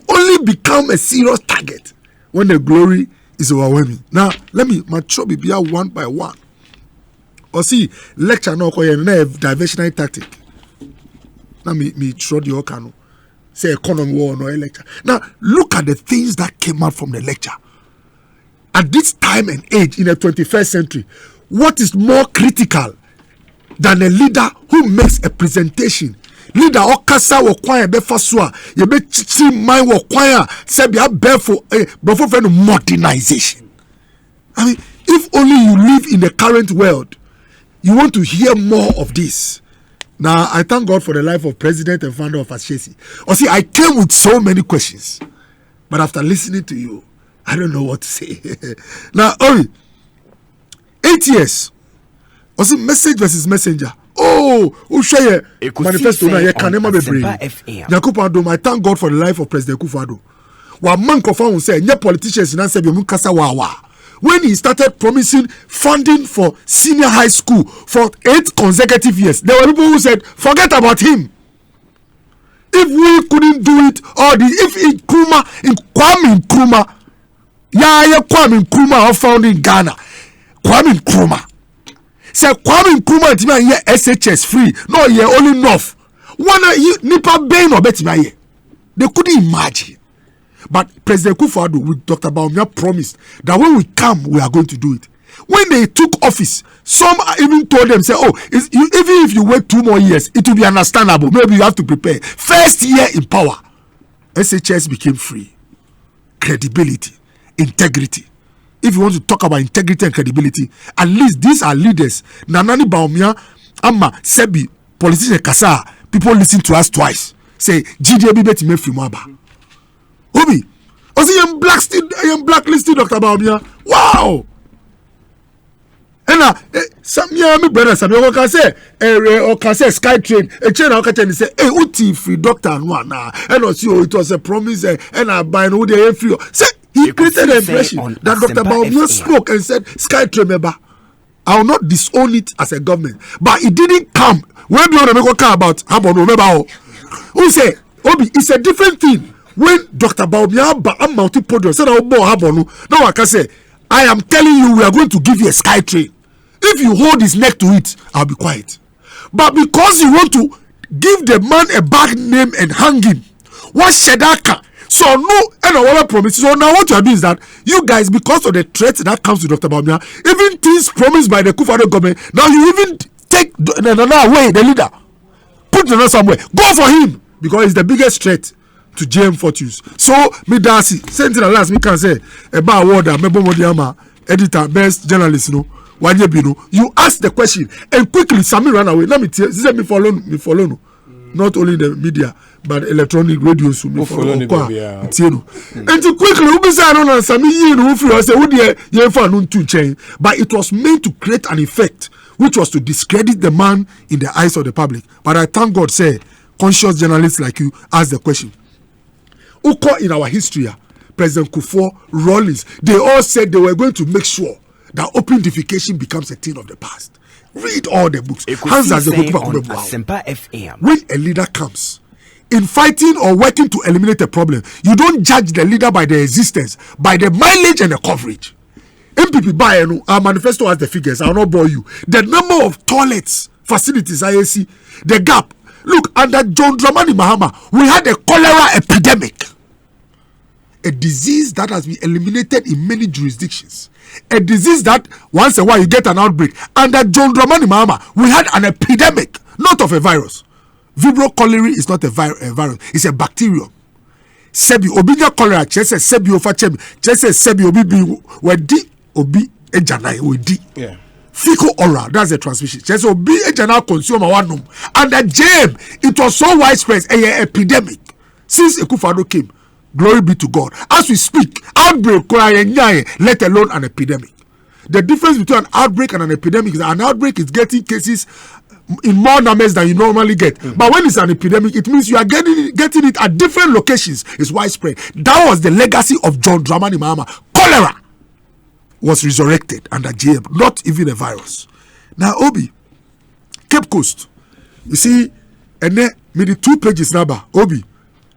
only become a serious target when the glory is overwhelming. Now let me mature be one by one. Or see lecture no call na diversionary tactic. Now me throw the okano say economy war no lecture. Now look at the things that came out from the lecture. At this time and age in the 21st century, what is more critical than a leader who makes a presentation? Leader okasa wo kwaya be fasua ye be chichi mind wo kwaya say be abefo before for modernization. I mean, if only you live in the current world, you want to hear more of this. Now, I thank God for the life of President and founder of Ashesi. Or see, I came with so many questions, but after listening to you, I don't know what to say. Now, 8 years. Or see, message versus messenger. Oh, share manifesto na ye kanema bebre. Nyankopon I thank God for the life of President Akufo-Addo. Wa man confirm say nye politicians na say be mu kasa wa. When he started promising funding for senior high school for 8 consecutive years, there were people who said, forget about him. If we couldn't do it, or if Kwame Nkrumah, Kwame Nkrumah found in Ghana, Kwame Nkrumah. Say Kwame Nkrumah ti ma ye SHS free. No, ye only enough. One nipa bain or beti. They couldn't imagine. But President Akufo-Addo with Dr. Bawumia promised that when we come, we are going to do it. When they took office, some even told them, say, even if you wait 2 more years, it will be understandable. Maybe you have to prepare. First year in power, SHS became free. Credibility, integrity. If you want to talk about integrity and credibility, at least these are leaders. Nanani Bawumia, Amma, Sebi, politician Kasa, people listen to us twice. Say, GDB beti me fimaba. Obi, see you blacklisted Dr. Bawumia. Wow! And some me brother, some you can say, or can say sky train, a chain or can say, hey, uti free doctor and one now. And also it was a promise, and I buy no day free. Say he created the impression that Dr. Bawumia spoke and said, sky train member. I will not disown it as a government, but it didn't come. When we want to talk about Habono, remember who say, Obi, it's a different thing. When Dr. Bawumia multi-podium said, now I can say, I am telling you, we are going to give you a sky train. If you hold his neck to it, I'll be quiet. But because you want to give the man a bad name and hang him, what shedaka? So no, and I promise. So now what you are doing is that you guys, because of the threat that comes to Dr. Bawumia, even things promised by the Akufo-Addo government, now you even take another way, the leader, put another somewhere, go for him, because he's the biggest threat to JM Fortunes. So me Darcy, same thing last me can say about award Mebomodiama, editor, best journalist, you ask the question and quickly Sami ran away. Let me tell you, me follow. Not only the media but electronic radio so me follow. And to quickly who be say I don't know Sami who free say who dey for no to change, but it was meant to create an effect which was to discredit the man in the eyes of the public. But I thank God say conscious journalists like you ask the question. Uko in our history, President Kufuor, Rawlings, they all said they were going to make sure that open defecation becomes a thing of the past. Read all the books. When a leader comes, in fighting or working to eliminate a problem, you don't judge the leader by the existence, by the mileage and the coverage. MPP Bayenu, our manifesto has the figures, I will not bore you. The number of toilets, facilities, IAC, the gap, Look, under John Dramani Mahama, we had a cholera epidemic. A disease that has been eliminated in many jurisdictions. A disease that once a while you get an outbreak. Under John Dramani Mahama, we had an epidemic, not of a virus. Vibrio cholerae is not a virus, it's a bacterium. Sebi obinya cholera, chese sebi ofa chemi, chese sebi obi bi wedi obi ejanai wedi. Yeah. Fecal oral, that's the transmission. Chese obi ejanai consumer wanum. Under JM, it was so widespread, a epidemic. Since Ekufado came, glory be to God. As we speak, outbreak, let alone an epidemic. The difference between an outbreak and an epidemic is that an outbreak is getting cases in more numbers than you normally get. But when it's an epidemic, it means you are getting it at different locations. It's widespread. That was the legacy of John Dramani Mahama. Cholera was resurrected under JM, not even a virus. Now, Obi, Cape Coast, you see, and then maybe 2 pages number, Obi.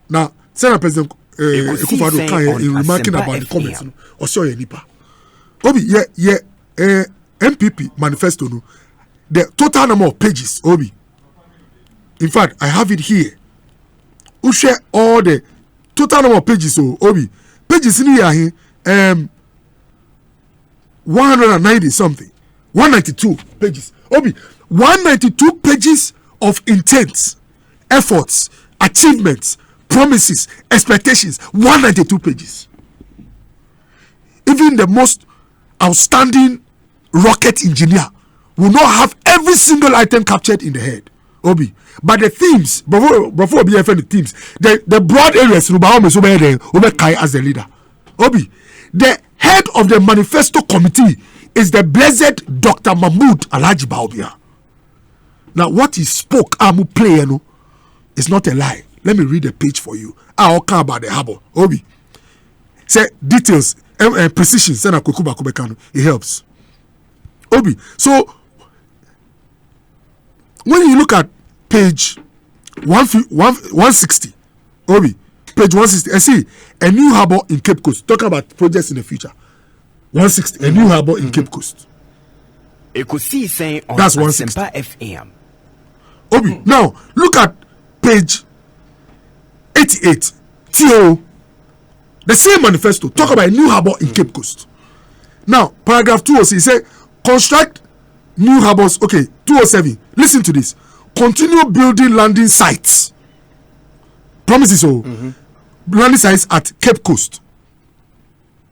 Now, Senate President Ekufado Kanye in remarking about the comments, also Nipa. Obi, MPP manifesto, no. The total number of pages, Obi. In fact, I have it here. We share all the total number of pages, so Obi. Pages in here, 190 something. 192 pages. Obi, 192 pages of intents, efforts, achievements, promises, expectations. 192 pages. Even the most outstanding rocket engineer will not have every single item captured in the head, Obi. But the themes, before Obi the themes, the broad areas, Kai as the leader, Obi. The head of the manifesto committee is the blessed Dr. Mahmoud Alhaji Baobia. Now, what he spoke, Amu play, is not a lie. Let me read the page for you. I'll come about the harbor, Obi. Say details, precision, it helps, Obi. So, when you look at page 160, Obi, page 160, I see a new harbor in Cape Coast. Talking about projects in the future. 160, a new harbor in Cape Coast. Ekosiisen on That's 160. FM. Obi, now look at page 88. TO. The same manifesto. Talk about a new harbor in Cape Coast. Now, paragraph 206 say construct new harbors. Okay, 207. Listen to this. Continue building landing sites. Promises landing sites at Cape Coast,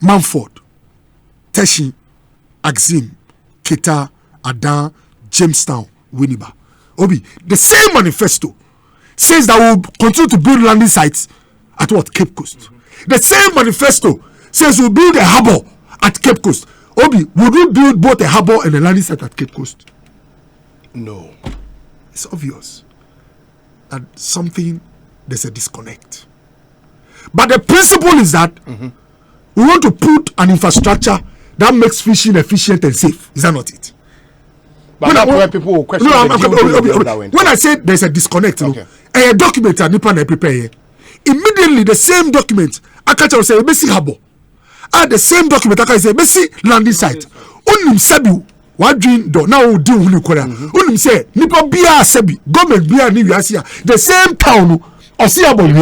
Manford, Teshi, Axim, Keta, Adan, Jamestown, Winneba. Obi, the same manifesto says that we'll continue to build landing sites at what? Cape Coast. The same manifesto says we'll build a harbor at Cape Coast. Obi, would we build both a harbor and a landing site at Cape Coast? No. It's obvious that there's a disconnect. But the principle is that we want to put an infrastructure that makes fishing efficient and safe. Is that not it? But where people will question when I say there's a disconnect, a document I prepare here. Immediately the same document Akacha will say Messi harbor. The same document Akacha say Messi landing site. Unim sabi what dream do now do hunu korea. Unim say nipa bia sabi government bia ni wiasia the same town Osi harbor here.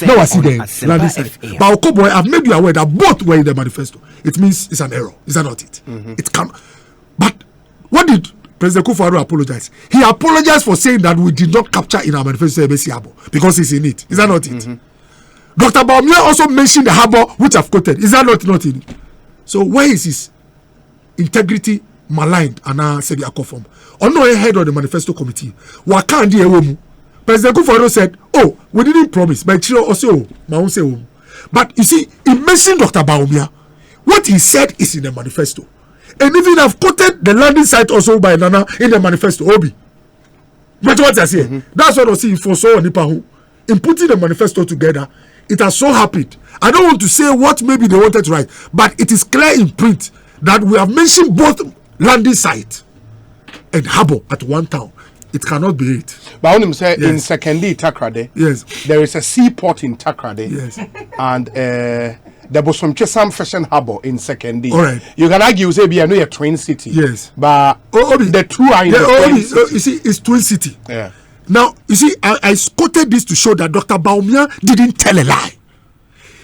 Now I see the landing site. But Okoboy, I've made you aware that both were in the manifesto. It means it's an error. Is that not it? It can. But what did President Kufuor apologize? He apologized for saying that we did not capture in our manifesto Messi harbor because it's in it. Is that not it? Dr. Baumia also mentioned the harbor which I've quoted. Is that not in it? So where is his integrity maligned and now said the form? On no head of the manifesto committee. Wakandi ewomu. President Kufuor said, "Oh, we didn't promise." But Chiro also, but you see, he mentioned Dr. Baumia. What he said is in the manifesto. And even I've quoted the landing site also by Nana in the manifesto, Obi. But what I say, that's what I see for so Nipahu. In putting the manifesto together, it has so happened. I don't want to say what maybe they wanted to write, but it is clear in print that we have mentioned both landing site and harbor at one town. It cannot be it. But I want to say in Sekendi Takrade, yes, there is a seaport in Takrade, yes, and there was some Chesam Fashion Harbor in Sekendi. All right. You can argue say be a twin city. Yes. But the two are in the twin city. You see, it's twin city. Yeah. Now, you see, I quoted this to show that Dr. Bawumia didn't tell a lie.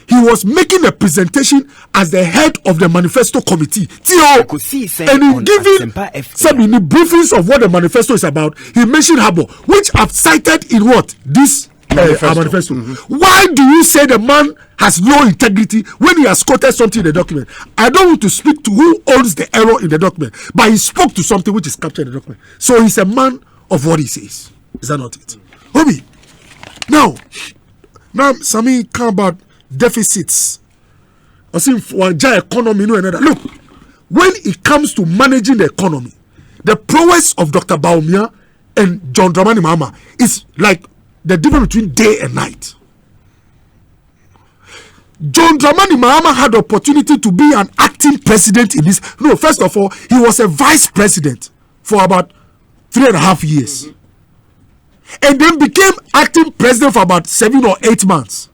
He was making a presentation as the head of the manifesto committee. And in giving some in the briefings of what the manifesto is about, he mentioned Harbour, which I've cited in what? This manifesto. Why do you say the man has no integrity when he has quoted something in the document? I don't want to speak to who owns the error in the document, but he spoke to something which is captured in the document. So he's a man of what he says. Is that not it? Obi, now Sami come about deficits. I see economy no another. Look, when it comes to managing the economy, the prowess of Dr. Bawumia and John Dramani Mahama is like the difference between day and night. John Dramani Mahama had the opportunity to be an acting president in this. No, first of all, he was a vice president for about 3.5 years. And then became acting president for about 7 or 8 months.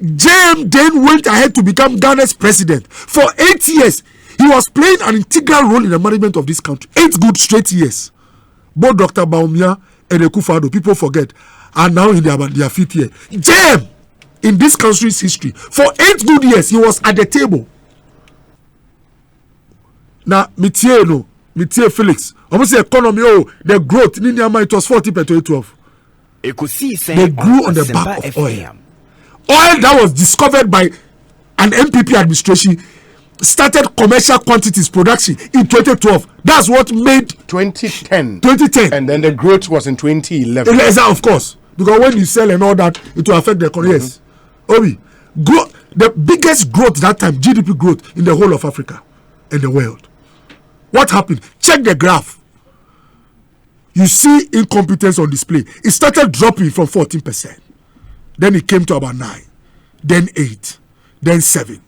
JM then went ahead to become Ghana's president. For 8 years, he was playing an integral role in the management of this country. 8 good straight years. Both Dr. Bawumia and Ekofo-Addo, people forget, are now in their 5th year. JM, in this country's history, for 8 good years, he was at the table. Now, Mitie Felix, almost the economy, the growth in India, it was 40 per 2012. They grew on the back of oil. Oil that was discovered by an MPP administration started commercial quantities production in 2012. That's what made 2010. And then the growth was in 2011. Of course. Because when you sell and all that, it will affect the economy. Yes. Obi, the biggest growth that time, GDP growth in the whole of Africa and the world. What happened? Check the graph. You see incompetence on display. It started dropping from 14%. Then it came to about 9, then 8, then 7,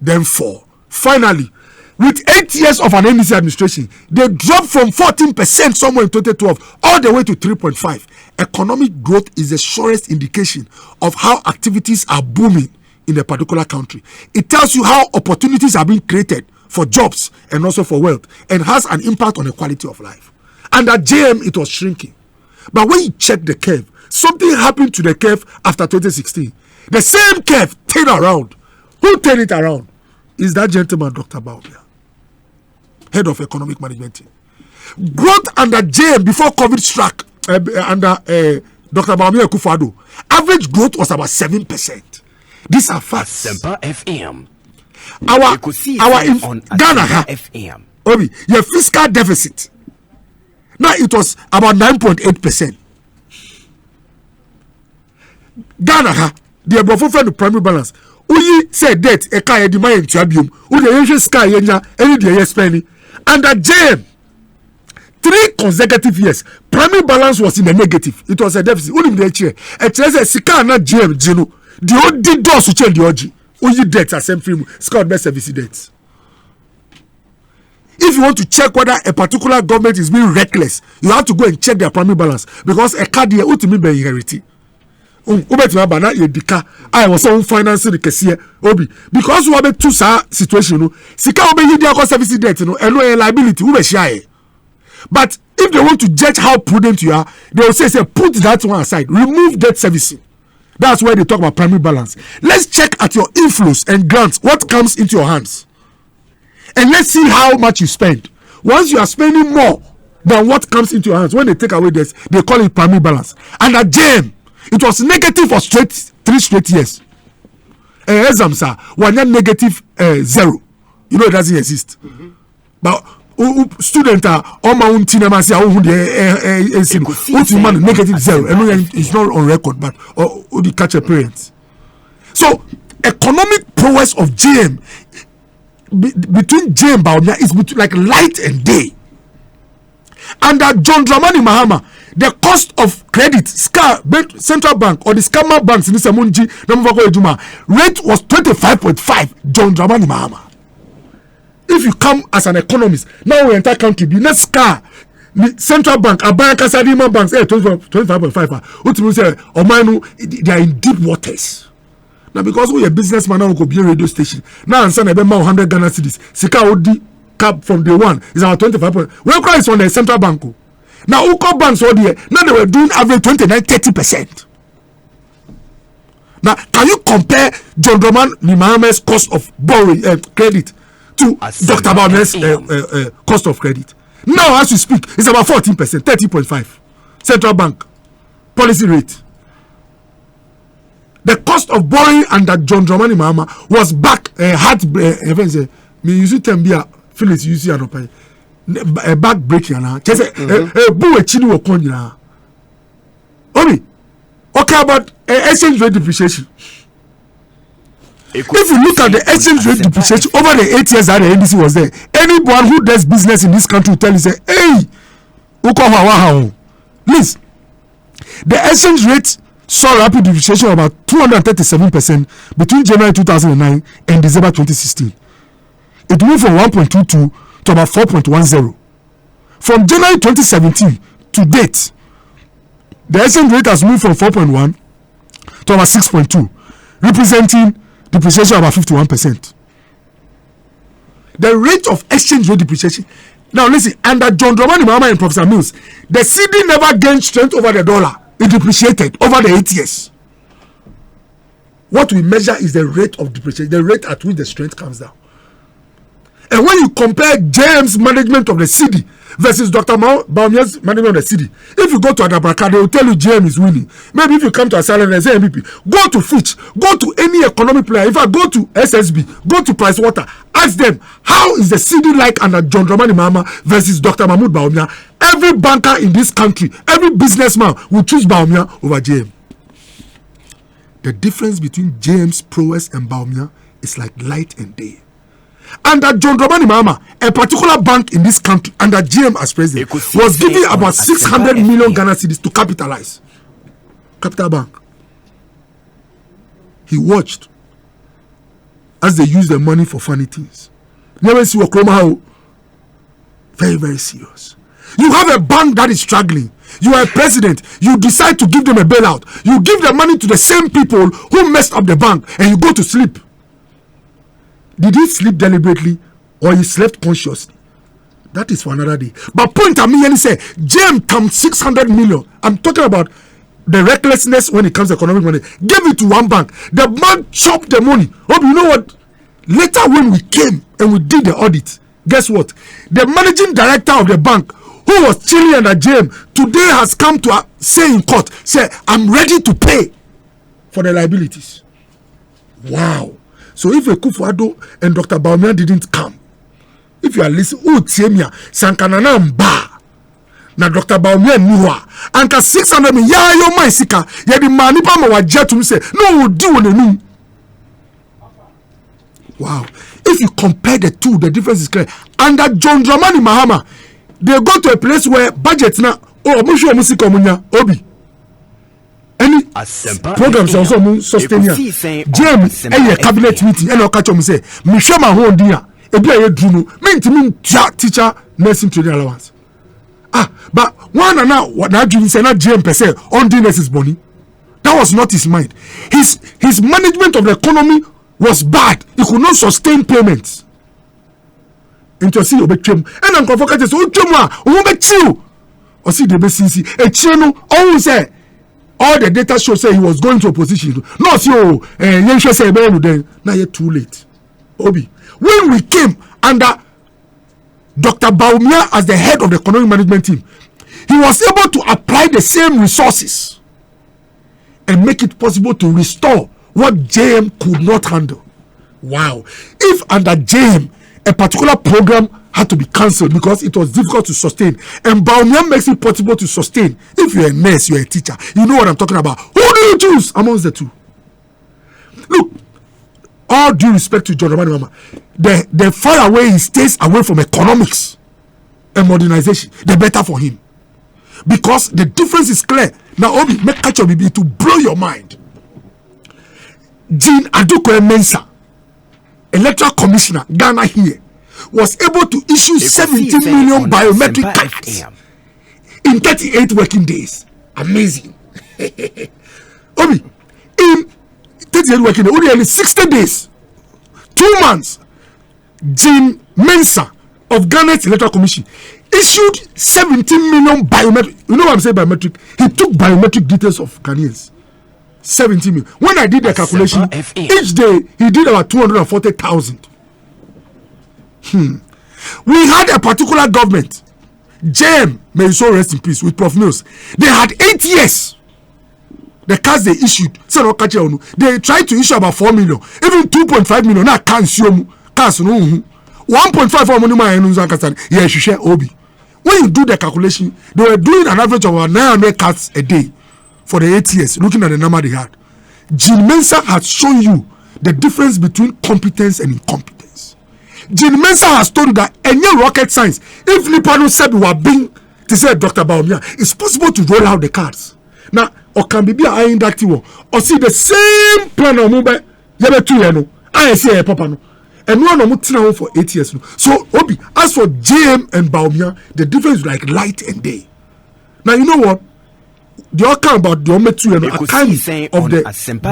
then 4. Finally, with 8 years of an NDC administration, they dropped from 14% somewhere in 2012 all the way to 3.5. Economic growth is the surest indication of how activities are booming in a particular country. It tells you how opportunities are being created for jobs and also for wealth, and has an impact on the quality of life. And at JM, it was shrinking. But when you check the curve, something happened to the curve after 2016. The same curve turned around. Who turned it around? Is that gentleman, Dr. Bawumia, head of economic management team. Growth under JM before COVID struck, under Dr. Bawumia Ekofo-Addo, average growth was about 7%. These are facts. FM. Our Ghana FM. Obi, your fiscal deficit. Now it was about 9.8%. Ghana, the above the primary balance. Uyi said debt a car demand in Trabium. Uyi sky yenya any day spending. And at JM, 3 consecutive years, primary balance was in the negative. It was a deficit. Unim the chair. It says a sika na JM Jino. The old did doors to change the OG. Uyi debt are same free. Scout best service debts. If you want to check whether a particular government is being reckless, you have to go and check their primary balance, because a card here ultimately be inherited. I was on financing the case Obi, because we have a 2 situation. Sika obe yi their service debt, and no liability. But if they want to judge how prudent you are, they will say put that one aside, remove debt servicing. That's why they talk about primary balance. Let's check at your inflows and grants, what comes into your hands. And let's see how much you spend. Once you are spending more than what comes into your hands, when they take away this, they call it primary balance. And at JM, it was negative for 3 straight years. Exams sir, 1 year negative 0. You know it doesn't exist. But student are on my own cinema say negative 0. And it's not on record, but the catch parents. So economic prowess of JM. Between J and Bawumia is like light and day. Under John Dramani Mahama, the cost of credit, central bank or the scammer banks in this Munji rate was 25.5. John Dramani Mahama. If you come as an economist, now we entire country, the next the central bank, Abanka Sadima banks, 25.5. They are in deep waters. Now, because we are businessman, now we could be a radio station. Now, and son, I 100 Ghana cedis. Sika Odi cap from day one is our 25. Where is on the central bank? Now, Uko banks all there, now they were doing average 29-30%. Now, can you compare John Dramani Mahama's cost of borrowing credit to Dr. Bawumia's cost of credit? Now, as we speak, it's about 14%, 30.5%. Central Bank policy rate. The cost of borrowing under John Dramani Mahama was back me use term be Phyllis use a back breaking na just boo a chini wo kon nyina obi okay about exchange rate depreciation. If you look at the exchange rate depreciation over the 8 years that the NDC was there, anyone who does business in this country will tell you say, hey, please, the exchange rate saw rapid depreciation of about 237% between January 2009 and December 2016. It moved from 1.22 to about 4.10. From January 2017 to date, the exchange rate has moved from 4.1 to about 6.2, representing depreciation of about 51%. The rate of exchange rate depreciation. Now listen, under John Dramani Mahama and Professor Mills, the cedi never gained strength over the dollar. It depreciated over the 8 years. What we measure is the rate of depreciation, the rate at which the strength comes down. And when you compare JM's management of the cedi versus Dr. Bawumia's management of the cedi, if you go to Adabraka, they will tell you JM is winning. Maybe if you come to Asylum and say MVP, go to Fitch, go to any economic player. If I go to SSB, go to Pricewater, ask them, how is the cedi like under John Dramani Mahama versus Dr. Mahmoud Bawumia? Every banker in this country, every businessman will choose Bawumia over JM. The difference between JM's prowess and Bawumia is like light and day. Under John Dramani Mahama, a particular bank in this country, under GM as president, was giving about 600 million Ghana cedis to capitalize. Capital Bank. He watched as they used the money for funny things. Never see how very, very serious. You have a bank that is struggling. You are a president. You decide to give them a bailout. You give the money to the same people who messed up the bank, and you go to sleep. Did he sleep deliberately or he slept consciously? That is for another day. But point at me and he said, James comes 600 million. I'm talking about the recklessness when it comes to economic money. Gave it to one bank. The bank chopped the money. Oh, you know what? Later when we came and we did the audit, guess what? The managing director of the bank, who was chilling under James, today has come to say in court, say, I'm ready to pay for the liabilities. Wow. So if Akufo-Addo and Dr. Bawumia didn't come, if you are listening, Sankanana Mba, na Dr. Bawumia Niwa, anka 600 million, ya yo maisika, ya di manipa mawajet to say, no, do one. Wow. If you compare the two, the difference is clear. Under John Dramani Mahama, they go to a place where budgets now, obi. Any programs also sustain here. James, a cabinet meeting, and I'll catch them say, Mishama Hondia, a beer druno, mean teacher nursing training allowance. But one and now, what now doing, say, not James per se, on nurses money. That was not his mind. His management of the economy was bad. He could not sustain payments. Into see obetwem, and I'm convocated so utwemwa, obechiu. Or see the BCC, a channel, always say. All the data show say he was going to opposition. No, so say then now you're too late. Obi, when we came under Dr. Bawumia as the head of the economic management team, he was able to apply the same resources and make it possible to restore what JM could not handle. Wow! If under JM a particular program had to be cancelled because it was difficult to sustain, and Bawumia makes it possible to sustain. If you're a nurse, you're a teacher, you know what I'm talking about. Who do you choose amongst the two? Look, all due respect to John Dramani Mahama, the far away he stays away from economics and modernization, the better for him. Because the difference is clear. Now, Obi, make catch up to blow your mind. Jean Aduko Mensah, Electoral Commissioner, Ghana here, was able to issue 17 million biometric cards in 38 working days. Amazing. Obi, in 38 working days, only 60 days, 2 months, Jean Mensah of Ghana's Electoral Commission issued 17 million biometric. You know what I'm saying biometric? He took biometric details of Ghanaians. 17 million. When I did the calculation, each day he did about 240,000. We had a particular government, JM, may you so rest in peace, with Prof. Mills. They had 8 years. The cards they issued, they tried to issue about 4 million, even 2.5 million. Now can't see 1.5 million. Obi. When you do the calculation, they were doing an average of about 900 cards a day for the 8 years, looking at the number they had. Jean Mensah has shown you the difference between competence and incompetence. Jean Mensah has told you that any rocket science, if Lipano said we are being to say Dr. Baumia, it's possible to roll out the cards. Now, or can be eyeing that one, or see the same plan on mobile, I say a papa no. And one of for 8 years. So, Obi, as for JM and Baumia, the difference is like light and day. Now, you know what? The account about the Ometu and account of the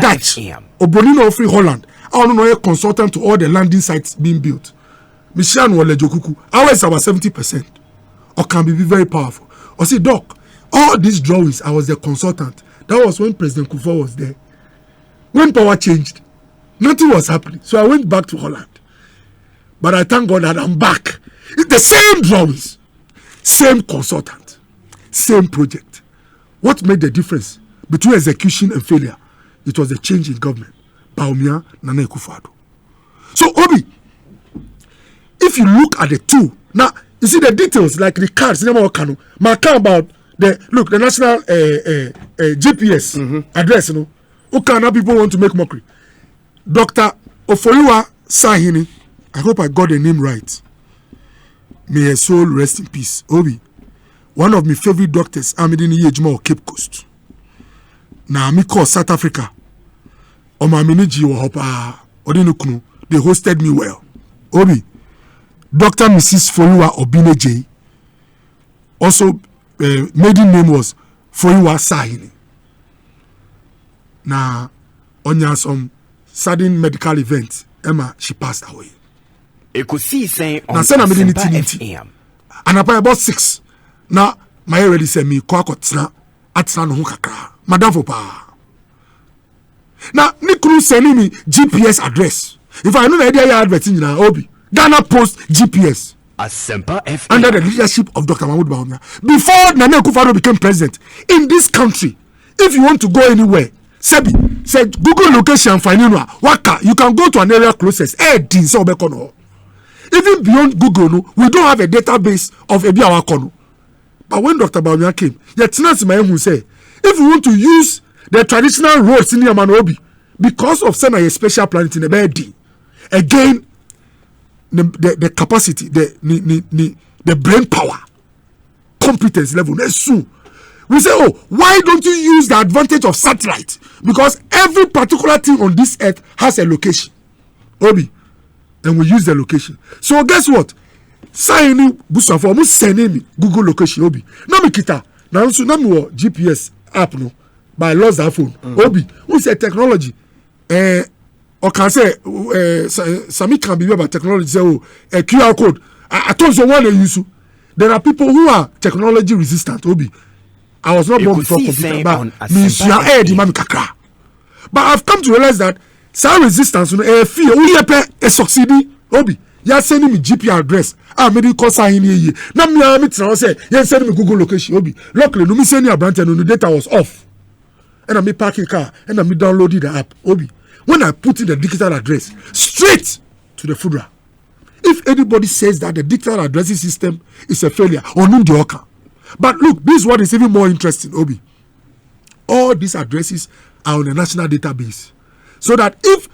Dutch, Obolino of Free Holland. I don't know a consultant to all the landing sites being built. Mishan Wale Jokuku, ours about 70%. Or can be very powerful. Or see, Doc, all these drawings, I was the consultant. That was when President Kufuor was there. When power changed, nothing was happening. So I went back to Holland. But I thank God that I'm back. It's the same drawings, same consultant, same project. What made the difference between execution and failure? It was the change in government. Baumia, Nana Akufo-Addo. So, Obi, if you look at the two, now, you see the details, like the cards, my car about the national GPS address, now people want to make mockery. Dr. Oforiwa Sahini, I hope I got the name right. May her soul rest in peace. Obi, one of my favorite doctors, Amidini Yejuma of Cape Coast. Now, me call South Africa. Omaminiji Wahopa, Odinukunu, they hosted me well. Obi, Dr. Mrs. Foriwa Obine J. Also, maiden name was Foriwa Sahini. Now, on some sudden medical event, Emma, she passed away. Ekosiisen on Asempa FM. And about 6. Now, my already said me, Kwakotna, Atsan Hukaka, Madame Fopa. Now, Nikuru sending me GPS address. If I know the idea you're advertising now, Obi, Ghana Post GPS. Asempa FM. Under the leadership of Dr. Mahmoud Baumia. Before Nana Akufo-Addo became president, in this country, if you want to go anywhere, Sebi said Google location finding Waka, you can go to an area closest. Even beyond Google, we don't have a database of Ebi Awakono. But when Dr. Baumia came, yet Nancy Mayem who say, if we want to use the traditional roads in Yamanobi, because of sending a special planet in the bed, again, the capacity, the brain power, competence level, we say, oh, why don't you use the advantage of satellite? Because every particular thing on this earth has a location. Obi. And we use the location. So guess what? Signing Busa for almost sending me Google location. Obi. Now me kita. Now also now me GPS app no. By lost that phone. Obi. Who say technology? Or can say Sami can be about technology. Say oh a QR code. I told someone they use. There are people who are technology resistant. Obi. I was not born before computer, but I've come to realize that some resistance, fear, we succeeding. Obi, you're sending me GP address. Maybe call sign here. Now me say, you're sending me Google location. Obi, luckily, no me send you a branch and the data was off. And I me parking car and I me downloaded the app. Obi, when I put in the digital address straight to the FUDRA, if anybody says that the digital addressing system is a failure, or no, but look, this one is even more interesting, Obi. All these addresses are on the national database. So that if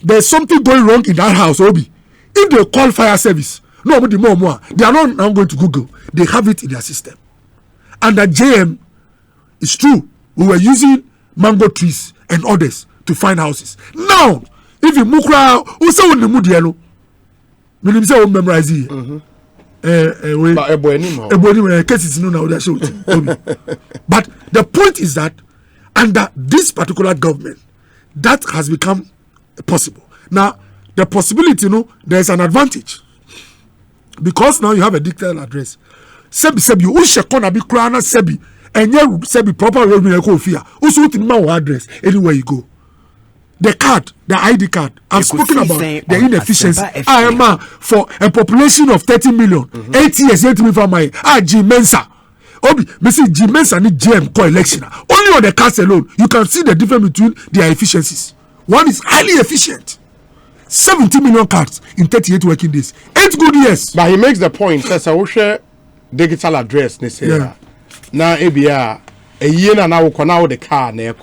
there's something going wrong in that house, Obi, if they call fire service, they are not now going to Google. They have it in their system. And the JM, it's true, we were using mango trees and others to find houses. Now, if you mukra, who say on the mudielo, we say memorize it. But the point is that under this particular government, that has become possible. Now, the possibility, there's an advantage. because now you have a digital address. Sebi, who should corner be crana sebi, and you sebi proper road in a coffee. Also, to my address anywhere you go. The card, the ID card. I've spoken about the inefficiency. I am for a population of 30 million. 8 years, 8 million from my G Mensa. Obi, Mr. G Mensa need GM co-election. Only on the cards alone, you can see the difference between their efficiencies. One is highly efficient. 70 million cards in 38 working days. 8 good years. But he makes the point, says, I will share digital address. Yeah. Now, ABR, a year and now will the car. Yeah.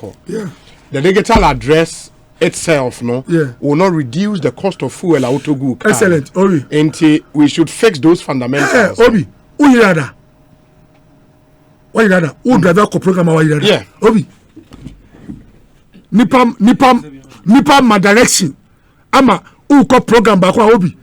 The digital address itself will not reduce the cost of fuel auto go. Excellent. Obi. And we should fix those fundamentals. Obi, who you rather? Why you rather? Who driver co program why you rather? Yeah. Obi. Nipa my direction. Ama who co program back Obi.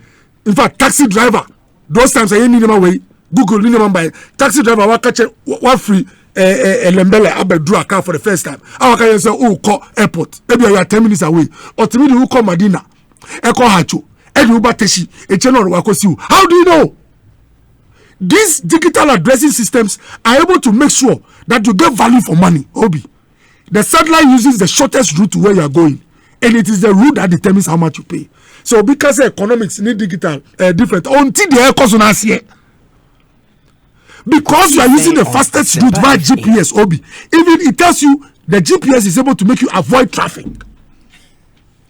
In fact, taxi driver. Those times I need them way. Google need them by taxi driver. What catch what free? Lembele abedru aka for the first time. Our can say who call airport. Maybe you are 10 minutes away. Or to me who call Madina. Eko Hacho. Edu Bateshi. Echeno Wakosi. How do you know? These digital addressing systems are able to make sure that you get value for money. Obi. The satellite uses the shortest route to where you are going. And it is the route that determines how much you pay. So because economics need digital different until the air cost on us here. Because you are using the fastest route via GPS, Obi. Even it tells you the GPS is able to make you avoid traffic.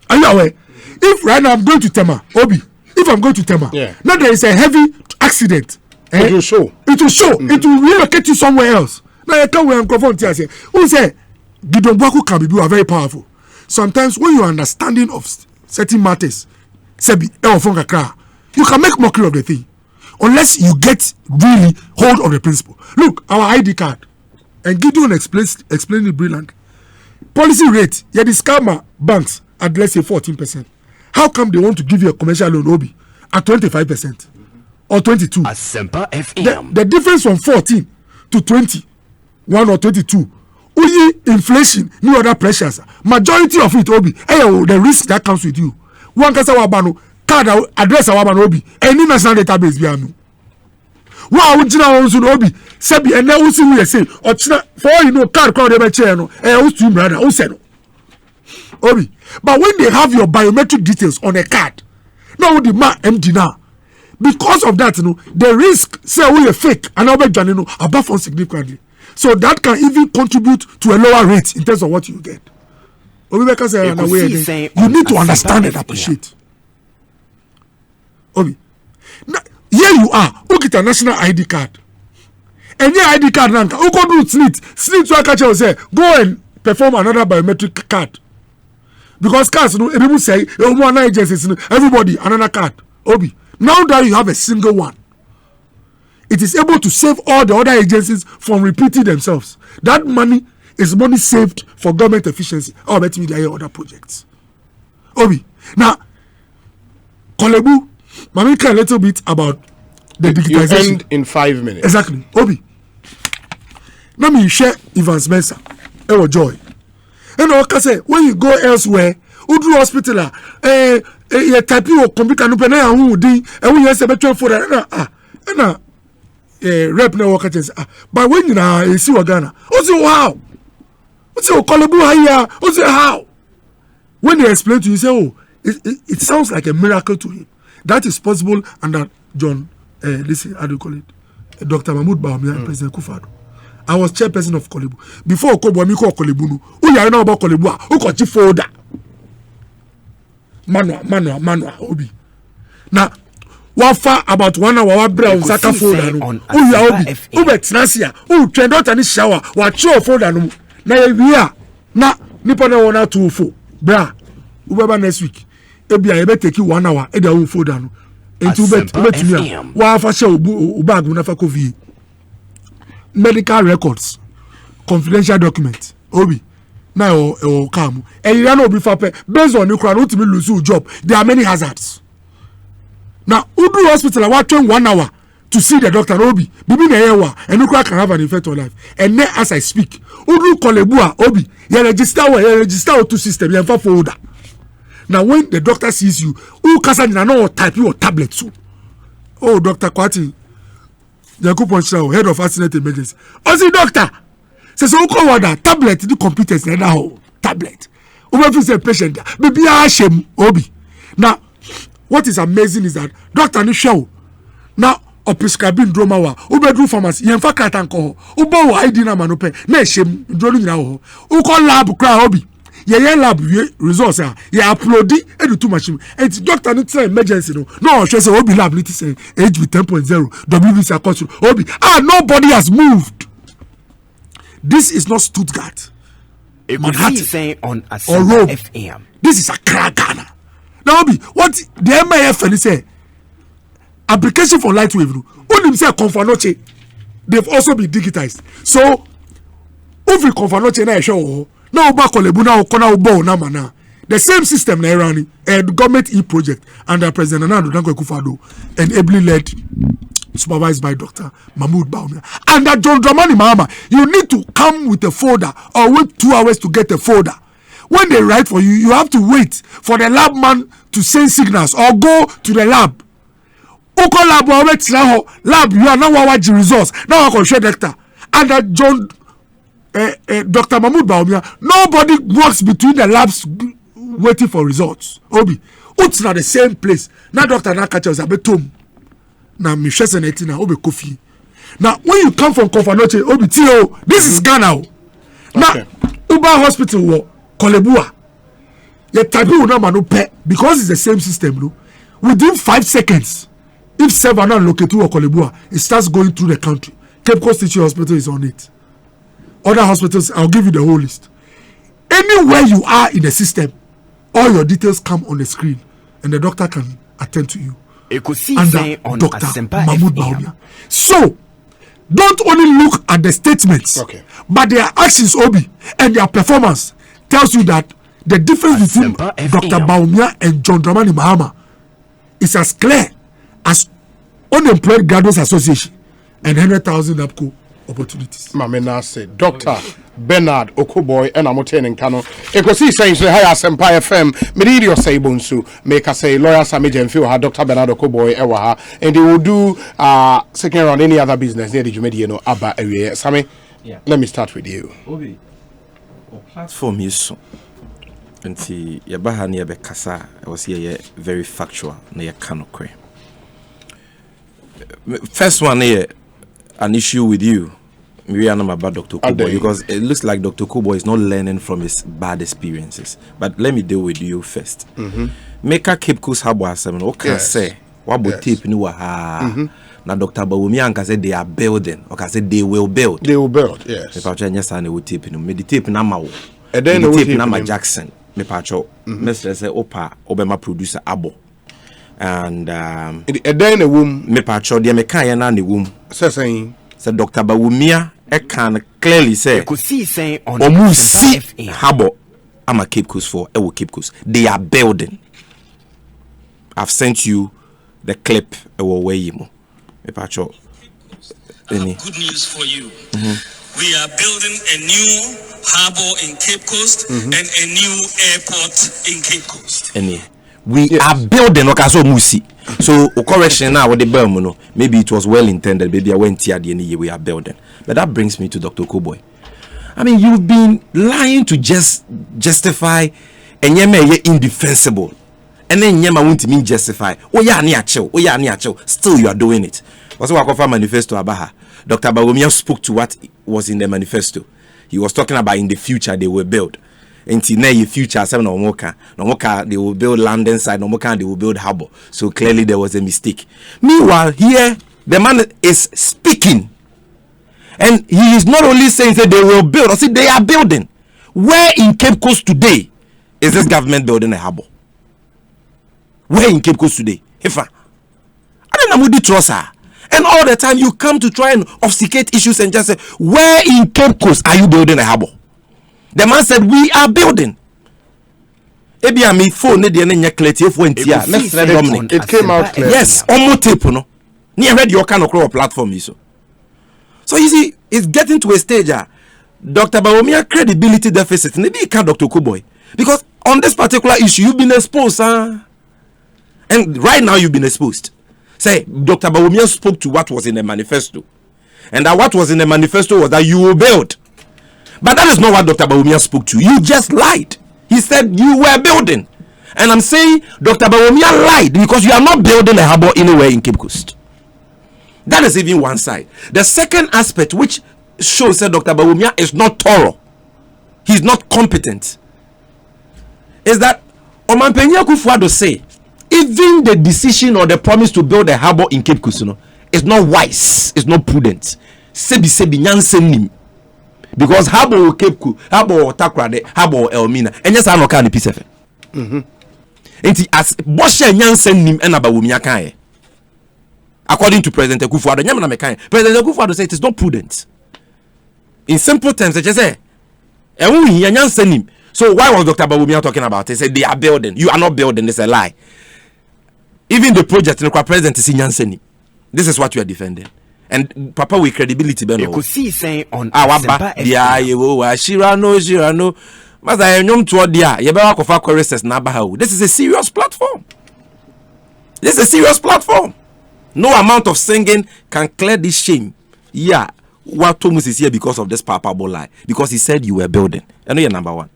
Are you aware? If right now I'm going to Tema, Obi, if I'm going to Tema, now there is a heavy accident. It will show. It will show. It will relocate you somewhere else. Now I can't wear a microphone here. Who say Gidonbaku can be very powerful. Sometimes when you are understanding of certain matters, you can make mockery of the thing. Unless you get really hold of the principle. Look, our ID card. And Gideon explained it brilliantly. Policy rate, yeah, the scammer banks at let's say 14%. How come they want to give you a commercial loan, Obi, at 25% or 22? The difference from 14 to 21 or 22, only inflation, no other pressures. Majority of it, Obi, the risk that comes with you. One can say, card address our man Obi, any national database be anu. Wa ujina onzu no Obi, sebi ene usi we say, ochina for you know card call dem chair no, ustu brother, use no. Obi, but when they have your biometric details on a card, now the man MD now. Because of that, the risk say we a fake and now be above on significantly. So that can even contribute to a lower rate in terms of what you get. Obi can say you need to understand and appreciate. Obi. Now, here you are. Who get a national ID card? And your ID card now, who go do SNIT? SNIT to catch say go and perform another biometric card. Because cards, people say, one agencies, everybody another card. Obi. Now that you have a single one, it is able to save all the other agencies from repeating themselves. That money is money saved for government efficiency. Or better media other projects. Obi. Now, Kolebu. Mami care a little bit about the digitization. You end in 5 minutes. Exactly. Obi. Now me share Evans Mensa. Ewo joy. And I say when you go elsewhere, Udu hospital, you type your computer no pena who di, and when you say better for that, rep na work at but when you na see Ghana, also wow. What's your Kolebu here? What's how? When they explain to you, say, oh, it sounds like a miracle to him. That is possible under John, listen, how do you call it? Dr. Mahmoud Bawumia and President Kufado. I was chairperson of Kolebu. Before Okobo, I call Kolebu. Who you know about Kolebu? Who got you folder? Manual, Obi. Now, what far about 1 hour, what brown Saka folder? Who you are Obi? Who bet Nasia? Who trained out any shower? What show folder? Now, we are. Now, Nippon 1 or 2 4. Bra. Whoever next week. Ebi I better take you 1 hour. Eda won folder no. Enti ubet me. Wa fa share ubag na fa covid. Medical records, confidential documents. Obi. Now o come. And you know be for based on you can ultimately lose your job. There are many hazards. Now, Udu Hospital I watch 1 hour to see the doctor Obi. Bibi na yewa and you can have an effect on life. And then as I speak, Udu Kolebu Obi, you register to system, you have folder. Now, when the doctor sees you, who can no type your tablet too? oh Dr. Kwati Yakupon Shao, head of accident emergency. Osi doctor says so call water tablet the computers na that tablet. Over say patient baby ashem obi. Now what is amazing is that doctor ni show now oprescribing drama wa ubedru pharmacy yemfa krata nko ubo wa ID na manope na eshem ndro nyina ho uko lab kra obi ye lab results ah ye upload edu to machine and doctor ni try emergency no sure say obi lab it say HB 10.0 WBC across obi nobody has moved. This is not Stuttgart, Manhattan on or Rome. FM. This is Accra, Ghana. Now obi what the MIF say application for light wave only say Confanoche they've also been digitized. So if we Confanoche na show now back kolebu na okona ubo na mana the same system na running and government project under President Nana Danko Akufo-Addo and ably led supervised by Dr. Mahmoud Baumia and that John Dramani Mahama you need to come with a folder or wait 2 hours to get a folder. When they write for you, you have to wait for the lab man to send signals or go to the lab. Oko lab lab you are now watching results now I can share doctor and that John Dr. Mahmoud Baumia nobody works between the labs waiting for results. Obi it's not the same place now doctor na catch us abetom na Michelle Netina obi Kofi. Now when you come from Confanoche obi tio this is Ghana now Uba hospital wo Kolebua ye type una manu pe because it's the same system no within 5 seconds if server now locate to Kolebua it starts going through the country. Cape Coast Teaching Hospital is on it. Other hospitals, I'll give you the whole list. Anywhere you are in the system, all your details come on the screen and the doctor can attend to you. Ekosiisen on Dr. Mahmoud Baumia. So, don't only look at the statements, but their actions, Obi, and their performance tells you that the difference between Dr. Baumia and John Dramani Mahama is as clear as Unemployed Graduates Association and 100,000 APCO opportunities. Mamena said, Dr. Bernard Okoboy and Amoten and Kano. Ekosiisen so high Asempa FM. Medidio say bonsu. Make us say lawyer Samij and feel Dr. Bernard Okoboy ewaha. And they will do second round any other business near the Jumediano Abba area. Sammy, let me start with you. Obi, platform is so. And see, Yabaha near Bekasa, I was here very factual near Kanokre. First one here, an issue with you. We are not about Dr. Kuboy because it looks like Dr. Kuboy is not learning from his bad experiences. But let me deal with you first. Make a Cape Coast Harbor Assembly. What can I say? What about tape new aha? Now Dr. Bawumia can say they are building. Or can say they will build. They will build. Yes. Me pacho nyesa na we tape no. Me the tape na ma wo. And then the tape na ma Jackson. Me pacho. Me say opa obema producer abo. And then a womb. Me pacho dia me kan na ne womb. Saying. So Dr. Bawumia can clearly say Ekosiisen on FM. Harbor I'm a Cape Coast for I will Cape Coast. They are building. I've sent you the clip where you mo. Good news for you. We are building a new harbor in Cape Coast and a new airport in Cape Coast. We are building Okaso Musi. So correction now with the Belmono. Maybe it was well intended, maybe I went here the year we are building. But that brings me to Dr. Kuboy. I mean, you've been lying to just justify and you're indefensible. And then Yema won't mean justify. Oh yeah, still you are doing it. Also, I confirm manifesto Abaha. Dr. Bawumia spoke to what was in the manifesto. He was talking about in the future they will build. Until now, future, they will build landing side, they will build harbor. So clearly there was a mistake. Meanwhile, here the man is speaking, and he is not only saying that they will build, or say they are building. Where in Cape Coast today is this government building a harbor? Where in Cape Coast today? If I don't know trust her. And all the time you come to try and obfuscate issues and just say, where in Cape Coast are you building a harbor? The man said, we are building. It came out clear. Yes, almost tape, no. Near read your kind of platform. So you see, it's getting to a stage. Dr. Bawumia credibility deficit. Maybe you can't Dr. Kuboy. Because on this particular issue, you've been exposed. And right now, you've been exposed. Say, Dr. Bawumia spoke to what was in the manifesto. And that what was in the manifesto was that you will build. But that is not what Dr. Bawumia spoke to. You just lied. He said you were building. And I'm saying Dr. Bawumia lied because you are not building a harbor anywhere in Cape Coast. That is even one side. The second aspect which shows that Dr. Bawumia is not thorough, he's not competent, is that Omanpenyi Akufo-Addo say even the decision or the promise to build a harbor in Cape Coast is not wise, it's not prudent. Sebi nyansenim. Because harbor Cape Coast, harbor Takrade, harbor Elmina, and yes, I'm not kind of piece of it. As Boshe nyansenim and Bawumia kae. According to President Akufo-Addo, President Akufo-Addo said it is not prudent. In simple terms, they just say, so why was Dr. Bawumia talking about it? He said they are building. You are not building. It's a lie. Even the project in the president is in Yanseni. This is what you are defending. And Papa with credibility, Ekosiisen on Awaba, Shirano. This is a serious platform. This is a serious platform. No amount of singing can clear this shame. Yeah, what Thomas is here because of this palpable lie. Because he said you were building. I know you're number one.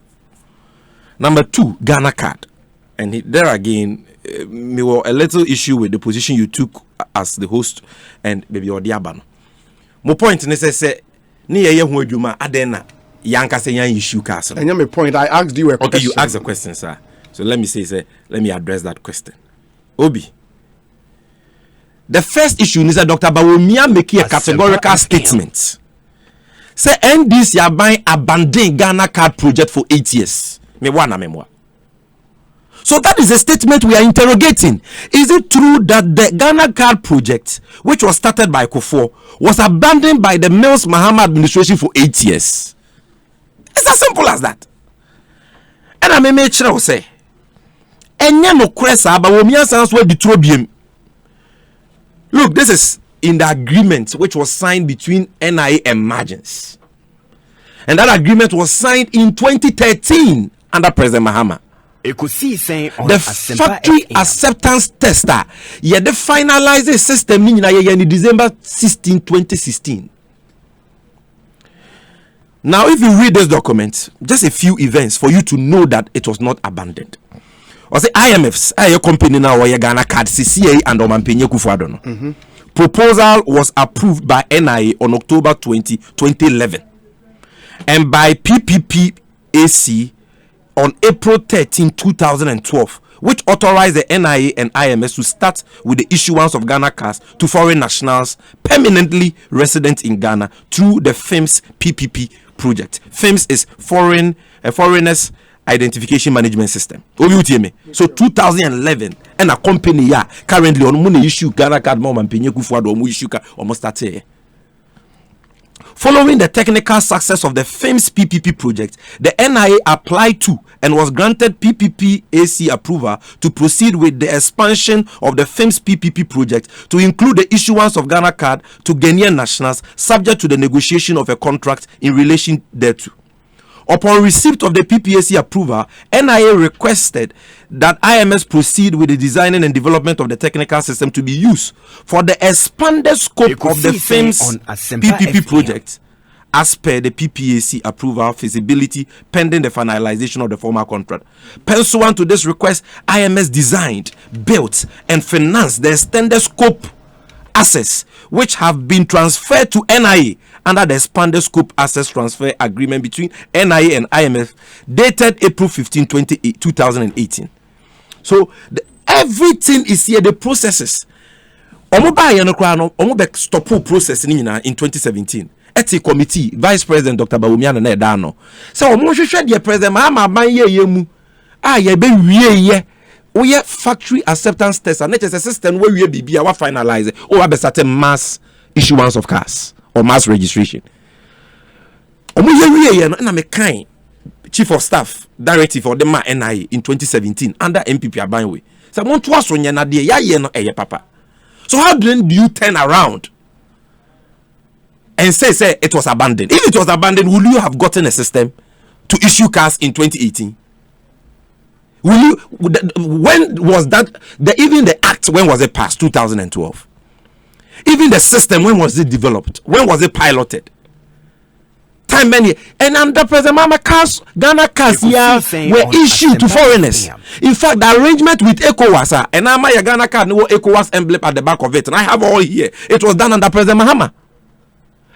Number two, Ghana card. And there again, me were a little issue with the position you took as the host and maybe your diabano. My point is say ni ye hu adwuma adena yanka say yan issue castle. And my point, I asked you a question. Okay, you asked a question, sir. So let me let me address that question. Obi. The first issue is that Dr. Bawumia making a categorical statement. Say NDC are buying abandon Ghana card project for 8 years. So that is a statement we are interrogating. Is it true that the Ghana card project, which was started by Kufuor, was abandoned by the Mills Mahama administration for 8 years? It's as simple as that. And I may make sure say, no cresa Bawumia sounds where the trobium. Look, this is in the agreement which was signed between NIA and Margins. And that agreement was signed in 2013 under President Mahama. Ekosiisen on the factory acceptance tester. Yeah, they finalized the system in December 16, 2016. Now, if you read this document, just a few events for you to know that it was not abandoned. Or say IMFs, a company now where Ghana card CCA and Omanpenyi Akufo-Addo. Proposal was approved by NIA on October 20, 2011, and by PPPAC on April 13, 2012, which authorized the NIA and IMS to start with the issuance of Ghana cards to foreign nationals permanently resident in Ghana through the FIMS PPP project. FIMS is Foreigners Identification Management System. So 2011, and a company currently on money issue Ghana card Omanpenyi Akufo-Addo issue almost started. Following the technical success of the FIMS PPP project, the NIA applied to and was granted PPPAC approval to proceed with the expansion of the FIMS PPP project to include the issuance of Ghana card to Ghanaian nationals subject to the negotiation of a contract in relation thereto. Upon receipt of the PPAC approval, NIA requested that IMS proceed with the designing and development of the technical system to be used for the expanded scope of the FIMS PPP project as per the PPAC approval feasibility pending the finalization of the formal contract. Pursuant to this request, IMS designed, built, and financed the extended scope assets which have been transferred to NIA under the expanded scope assets transfer agreement between NIA and IMF dated April 15, 2018. So everything is here, the processes. Stop process in 2017. Eti committee, Vice President Dr. Bawumia na Edano. So the President Mahama ye we factory acceptance test, and it is a system where we be finalize it or have a certain mass issuance of cars or mass registration. Chief of Staff Directive for the NIA in 2017 under MPP Abanwe. So how do you turn around and say it was abandoned? If it was abandoned, would you have gotten a system to issue cars in 2018? Will you? When was that? Even the act, when was it passed? 2012. Even the system, when was it developed? When was it piloted? Time many. And under President Mahama, Ghana cars were issued to foreigners. In fact, the arrangement with ECOWAS, and I'm a Ghana card, no ECOWAS emblem at the back of it, and I have all here. It was done under President Mahama.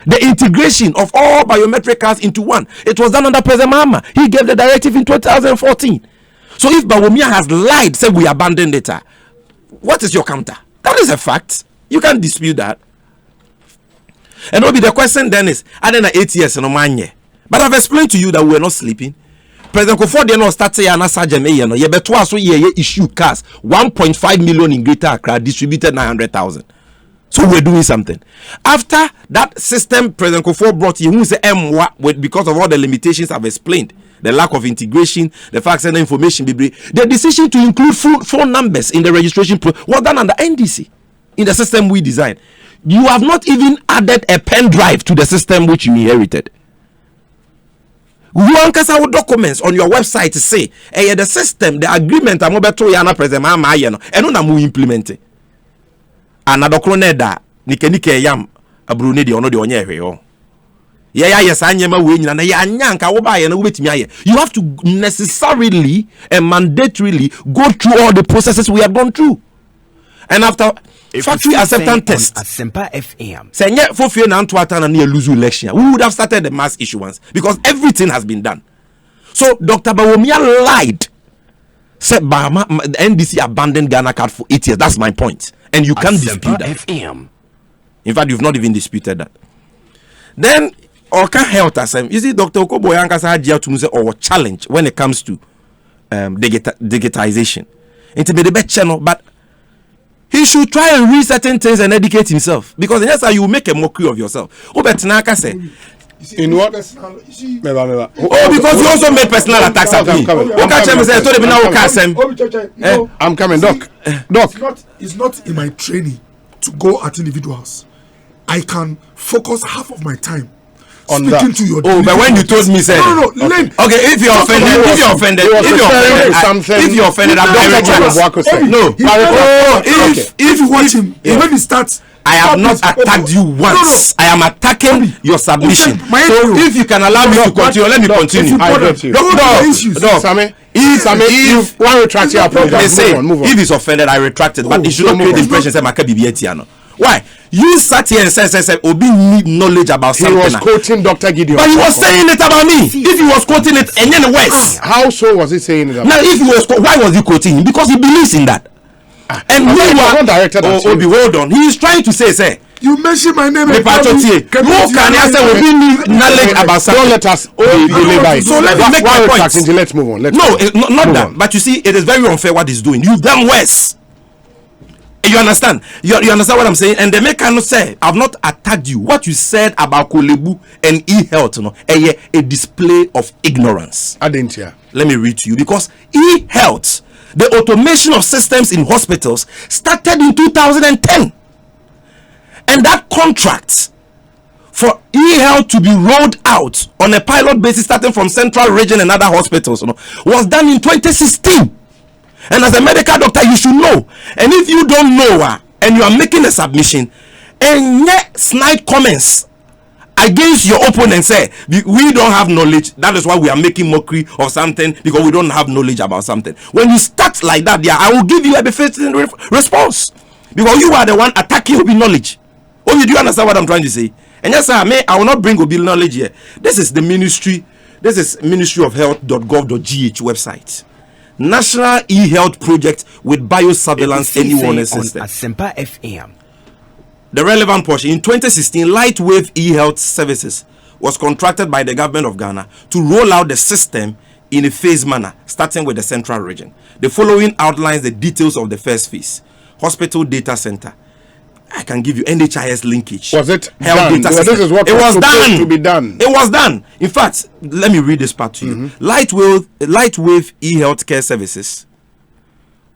The integration of all biometric cards into one, it was done under President Mahama. He gave the directive in 2014. So if Bawumia has lied, said we abandoned it, what is your counter? That is a fact. You can't dispute that. And maybe the question then is, I don't know 8 years no man. But I've explained to you that we are not sleeping. President Kufuor no start say na Sergeant no ye beto aso ye issue cars 1.5 million in Greater Accra, distributed 900,000. So we're doing something. After that system President Kufuor brought in, who say because of all the limitations I've explained, the lack of integration, the fact that the information the decision to include phone numbers in the registration was done under NDC in the system we designed. You have not even added a pen drive to the system which you inherited. You ankasa documents on your website to say, the system, the agreement I'm about to yana present and na mu implement it. Another croneda, nike yam, a brunedi or no de onye. Yes, anyama win and yanka oba and wait me. You have to necessarily and mandatorily go through all the processes we have gone through. And after factory acceptance test, Asempa FM. say for fear na Antwata na near lose election, we would have started the mass issuance because everything has been done. So Dr. Bawumia lied. Said Bahama, the NDC abandoned Ghana card for 8 years. That's my point, and you can't dispute that. FM. In fact, you've not even disputed that. Then Oka Health Assem. You see, Dr. Okobo Yankasa had or challenge when it comes to digitization. It's a bit of channel, but he should try and read certain things and educate himself, because that's how you make a mockery of yourself. In what? Oh, because you also made personal attacks at me. I'm coming, Doc. Doc, It's not in my training to go at individuals. I can focus half of my time on speaking that. to your. Oh, but when you told me, say, no, okay, if you're offended, if you watch him, when he starts, I have not attacked you once. I am attacking your submission. So if you can allow me to continue, let me continue. I get you. Sammy, if one retract your apology, they say move on. if he's offended, I retract it. But it should not create the impression say Makabi Bietiano. Why? You sat here and said Obi need knowledge about something. He was quoting Dr. Gideon. But he was saying it about me. If he was quoting it, and then West. How so was he saying it about? Now, if he was, why was he quoting him? Because he believes in that. And we were not directed at him. Obi, hold on. He is trying to say, you mentioned my name. Who can answer when we need knowledge about something? Don't let us delay by. So let me make my point. Let's move on. Not that. But you see, it is very unfair what he's doing. You've done worse. You understand? You understand what I'm saying? And the man cannot say, I've not attacked you. What you said about Kolebu and e-health, a display of ignorance. I didn't hear. Let me read to you, because e-health, the automation of systems in hospitals, started in 2010. And that contract for e-health to be rolled out on a pilot basis starting from Central Region and other hospitals was done in 2016. And as a medical doctor, you should know. And if you don't know and you are making a submission and yet snide comments against your opponent, say we don't have knowledge, that is why we are making mockery of something, because we don't have knowledge about something. When you start like that, I will give you a befitting response, because you are the one attacking Obi knowledge. Oh, you do understand what I'm trying to say? And yes, I will not bring Obi knowledge here. This is the ministry. This is ministryofhealth.gov.gh website. National e-health project with biosurveillance anyone system. Asempa FM. The relevant portion in 2016, Lightwave e-health services was contracted by the government of Ghana to roll out the system in a phased manner, starting with the Central Region. The following outlines the details of the first phase: hospital data center. I can give you NHIS linkage. Was it health done? Data This is what it was done. To be done. It was done. In fact, let me read this part to you. Lightwave e-healthcare services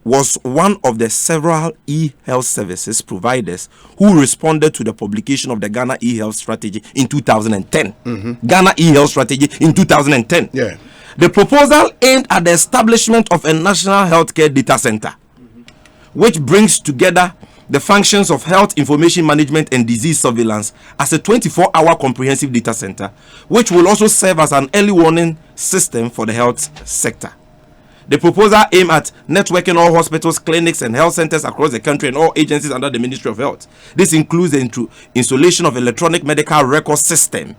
was one of the several e-health services providers who responded to the publication of the Ghana e-health strategy in 2010. Ghana e-health strategy in 2010. Yeah. The proposal aimed at the establishment of a national healthcare data center, which brings together the functions of health information management and disease surveillance as a 24-hour comprehensive data center, which will also serve as an early warning system for the health sector. The proposal aims at networking all hospitals, clinics, and health centers across the country and all agencies under the Ministry of Health. This includes the installation of electronic medical record system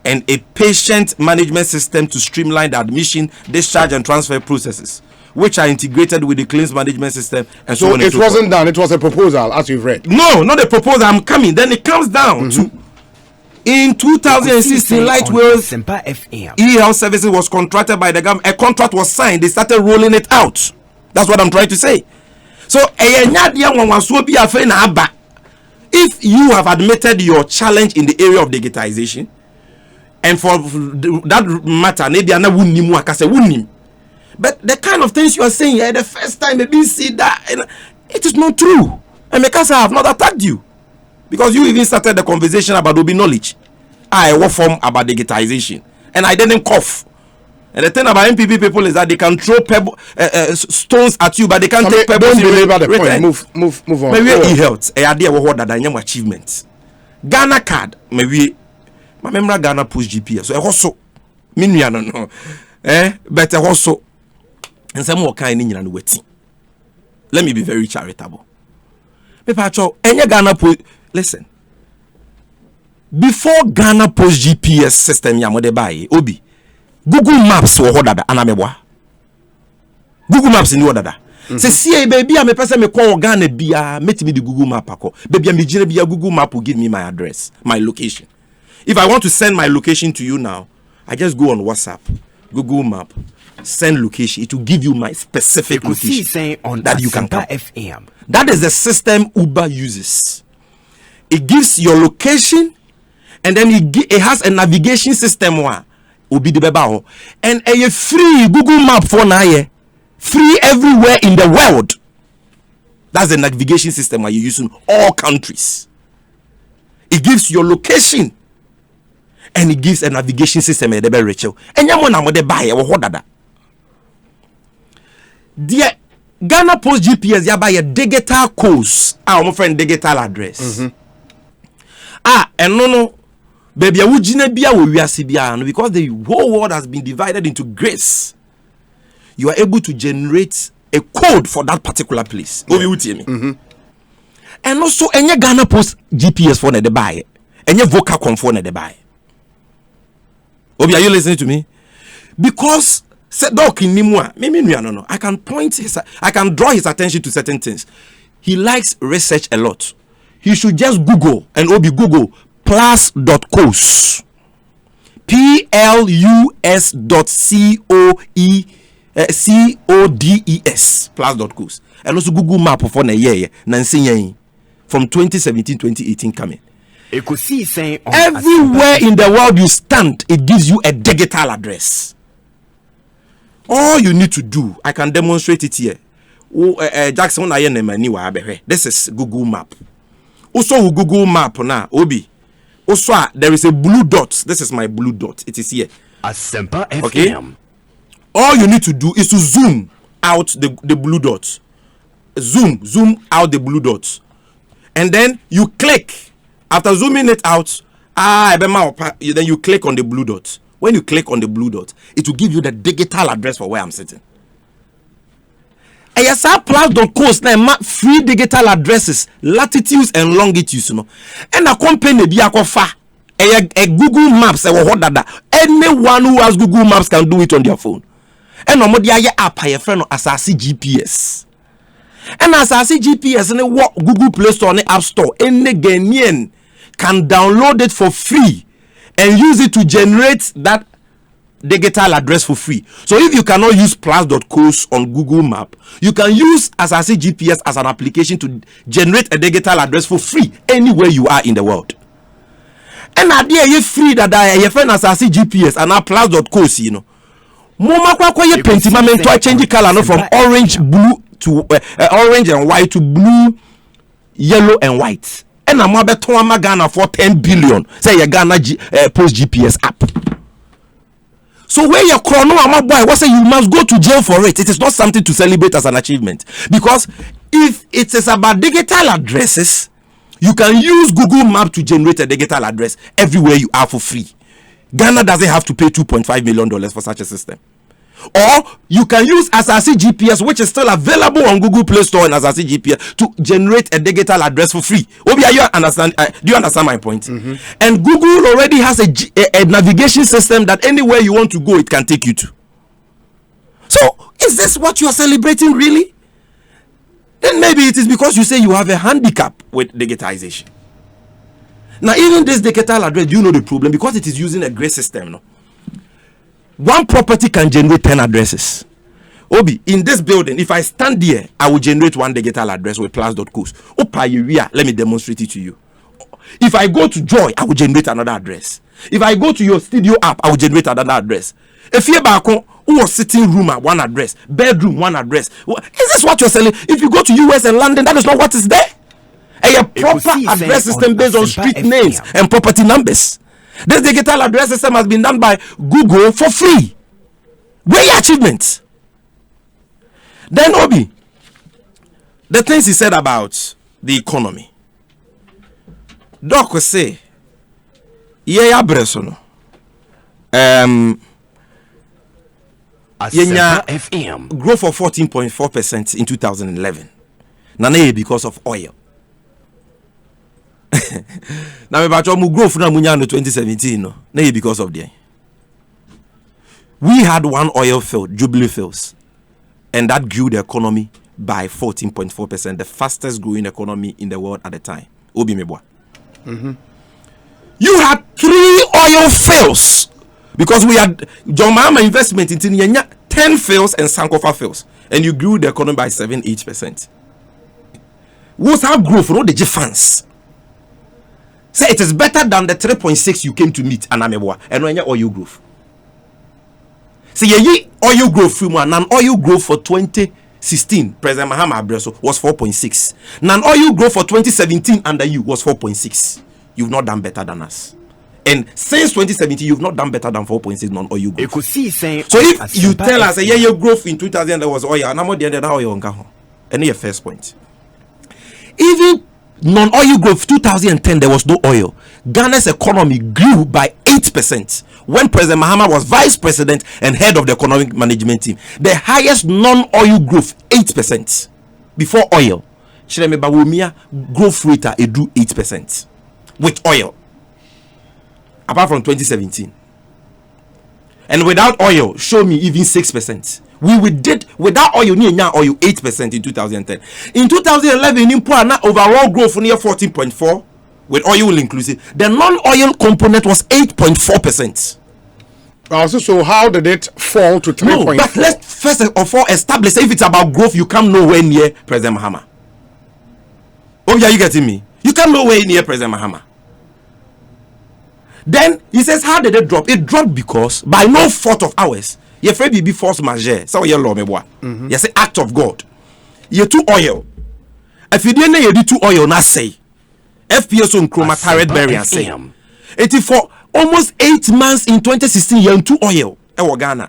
and a patient management system to streamline the admission, discharge, and transfer processes, which are integrated with the claims management system and so on. So it wasn't done. It was a proposal, as you've read. No, not a proposal. I'm coming. Then it comes down to in 2016, Lightwell's e-health services was contracted by the government. A contract was signed. They started rolling it out. That's what I'm trying to say. So, if you have admitted your challenge in the area of digitization, and for that matter, but the kind of things you are saying here, the first time maybe see that, it is not true. And because I have not attacked you. Because you even started the conversation about Obi knowledge. I work from about digitization. And I didn't cough. And the thing about MPP people is that they can throw stones at you, but they can't take pebbles. Don't belabor the point. Move on. Maybe e-health. A idea what that I achievements. Ghana card. Maybe my memory Ghana push GPS. So also mean no. But also and some more kind in waiting. Let me be very charitable. Ghana push. Listen. Before Ghana post GPS system yamode buy Obi, Google Maps wo hodada anamebwa. Google Maps ni hodada. Say see baby am person me call Ghana bia metimi the Google Map ako. Baby am gire bia Google Map will give me my address, my location. If I want to send my location to you now, I just go on WhatsApp, Google Map, send location. It will give you my specific location that you can come. FM. That is the system Uber uses. It gives your location, and then it has a navigation system and a free Google Map for now, free everywhere in the world. That's the navigation system you use in all countries. It gives your location, and it gives a navigation system and the Ghana Post GPS ya buy a digital course. My friend digital address. And no, baby, I would because the whole world has been divided into grace. You are able to generate a code for that particular place. And also, any Ghana Post GPS for the buy, any vocal for the buy. Obi, are you listening to me? Because I can I can draw his attention to certain things. He likes research a lot. He should just Google and Google plus.codes. plus.codes plus.codes. And also Google Map for a year from 2017-2018 coming. Ekosiisen everywhere in the world you stand, it gives you a digital address. All you need to do, I can demonstrate it here. Jackson, this is Google Map. Also, Google Map now, Obi. Also, there is a blue dot. This is my blue dot. It is here. Asempa FM. Okay. All you need to do is to zoom out the blue dot. Zoom out the blue dot, and then you click. After zooming it out, then you click on the blue dot. When you click on the blue dot, it will give you the digital address for where I'm sitting. Plus.codes now free digital addresses, latitudes and longitudes, and a company be a Google Maps. Anyone who has Google Maps can do it on their phone. And no more app I friend Asasi GPS. And Asasi GPS and what Google Play Store and App Store. Any Ghanaian can download it for free and use it to generate that digital address for free. So if you cannot use plus.codes on Google Map, you can use Asasi GPS as an application to generate a digital address for free anywhere you are in the world. And idea you free that I friend Asasi GPS and plus.codes, you know. Moma kwa ye pentimament to change color from orange blue to orange and white to blue, yellow and white. And I'm about to Ghana for 10 billion. Say your Ghana Post GPS app. So where your chrono ama boy was say you must go to jail for it. It is not something to celebrate as an achievement. Because if it is about digital addresses, you can use Google Map to generate a digital address everywhere you are for free. Ghana doesn't have to pay $2.5 million for such a system. Or you can use Asasi GPS, which is still available on Google Play Store and Asasi GPS, to generate a digital address for free. Obi, do you understand my point? And Google already has a navigation system that anywhere you want to go, it can take you to. So, is this what you are celebrating really? Then maybe it is because you say you have a handicap with digitization. Now, even this digital address, do you know the problem? Because it is using a gray system, no? One property can generate 10 addresses. Obi, in this building, if I stand here, I will generate one digital address with plus.coast. Let me demonstrate it to you. If I go to Joy, I will generate another address. If I go to your studio app, I will generate another address. If you back who was sitting room at one address, bedroom one address. Is this what you're selling? If you go to US and London, that is not what is there. A proper address system based on street names and property numbers. This digital address system has been done by Google for free. Where your achievements? Then Obi, the things he said about the economy. Doc will say, yeah, Bressono. FM growth of 14.4% in 2011. Nane because of oil. Now about your growth na munya no 2017 no. Na because of the. We had one oil field, Jubilee Fields, and that grew the economy by 14.4%, the fastest growing economy in the world at the time. Obi Mebwa. You had 3 oil fields because we had John Mahama investment in 10 fields and Sankofa fields, and you grew the economy by 7-8%. What's our growth? No, the fans say it is better than the 3.6 you came to meet, and Amebwa, and when your oil growth. See, ye oil growth from one non-oil growth for 2016, President Mahama Abreso was 4.6. Non-oil growth for 2017 under you was 4.6. You've not done better than us. And since 2017, you've not done better than 4.6 non-oil growth. Ekosiisen. So if you tell us a year growth in 2000 there was oil, and I'm the end of that oil on Gaho. And your first point. Even non-oil growth 2010 there was no oil. Ghana's economy grew by 8% when President Mahama was vice president and head of the economic management team. The highest non-oil growth 8% before oil. Shireme Bawumia growth rate drew 8% with oil. Apart from 2017. And without oil, show me even 6%. We did without oil, near oil 8% in 2010. In 2011, in overall growth near 14.4 with oil inclusive. The non-oil component was 8.4%. So how did it fall to 3.4? No, but let's first of all establish if it's about growth, you come nowhere near President Mahama. Oh yeah, you getting me? You come nowhere near President Mahama. Then he says, how did it drop? It dropped because by no fault of ours. You afraid be force majeure. So you law me boy. You say act of God. You too oil. If you didn't you do too oil, not say. FPS on chroma carried berry and say. It is for almost 8 months in 2016. You too oil. Ewo Ghana.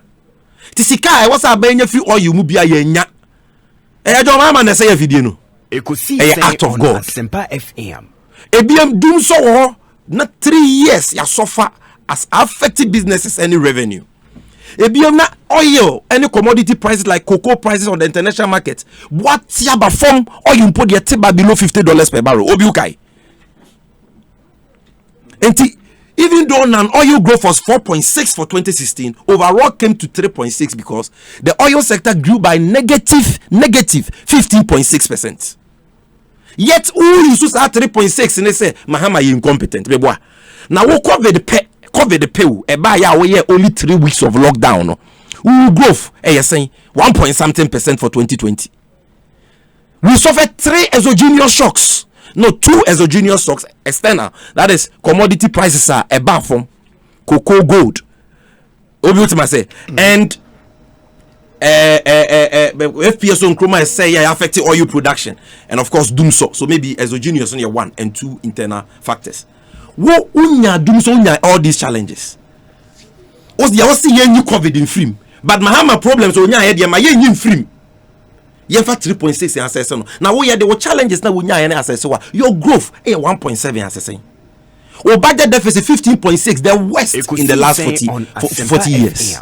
Tisika what's a benye free oil mu bia ye nya. Don't mama na say video no. Ekosiisen act of God. Asempa FM. Ebiem dum so not 3 years you suffer as affected businesses any revenue. Ebiem na oil any commodity prices like cocoa prices on the international market. What yaba form oil import the tiba below $50 per barrel. Obi ukai. Even though non-oil growth was 4.6 for 2016, overall came to 3.6 because the oil sector grew by negative 15.6%. Yet who you use at 3.6 and they say Mahama you incompetent. Now we cover the pay e buy ya we only 3 weeks of lockdown. Who growth saying 1.something% for 2020. We suffered 3 exogenous shocks. No, 2 exogenous shocks external. That is commodity prices are above from cocoa gold. Obi say and FPS on chroma say affecting oil production and of course doom so maybe exogenous on your 1 and 2 internal factors. What unya doom so unya all these challenges. Was the was see new COVID in film, but Mahama problems on your head, my yen film. You have 3.6 and assess no. Now we are the challenges now when you assess your growth 1.7 assessing. Or budget deficit 15.6, the worst in the last 40 years.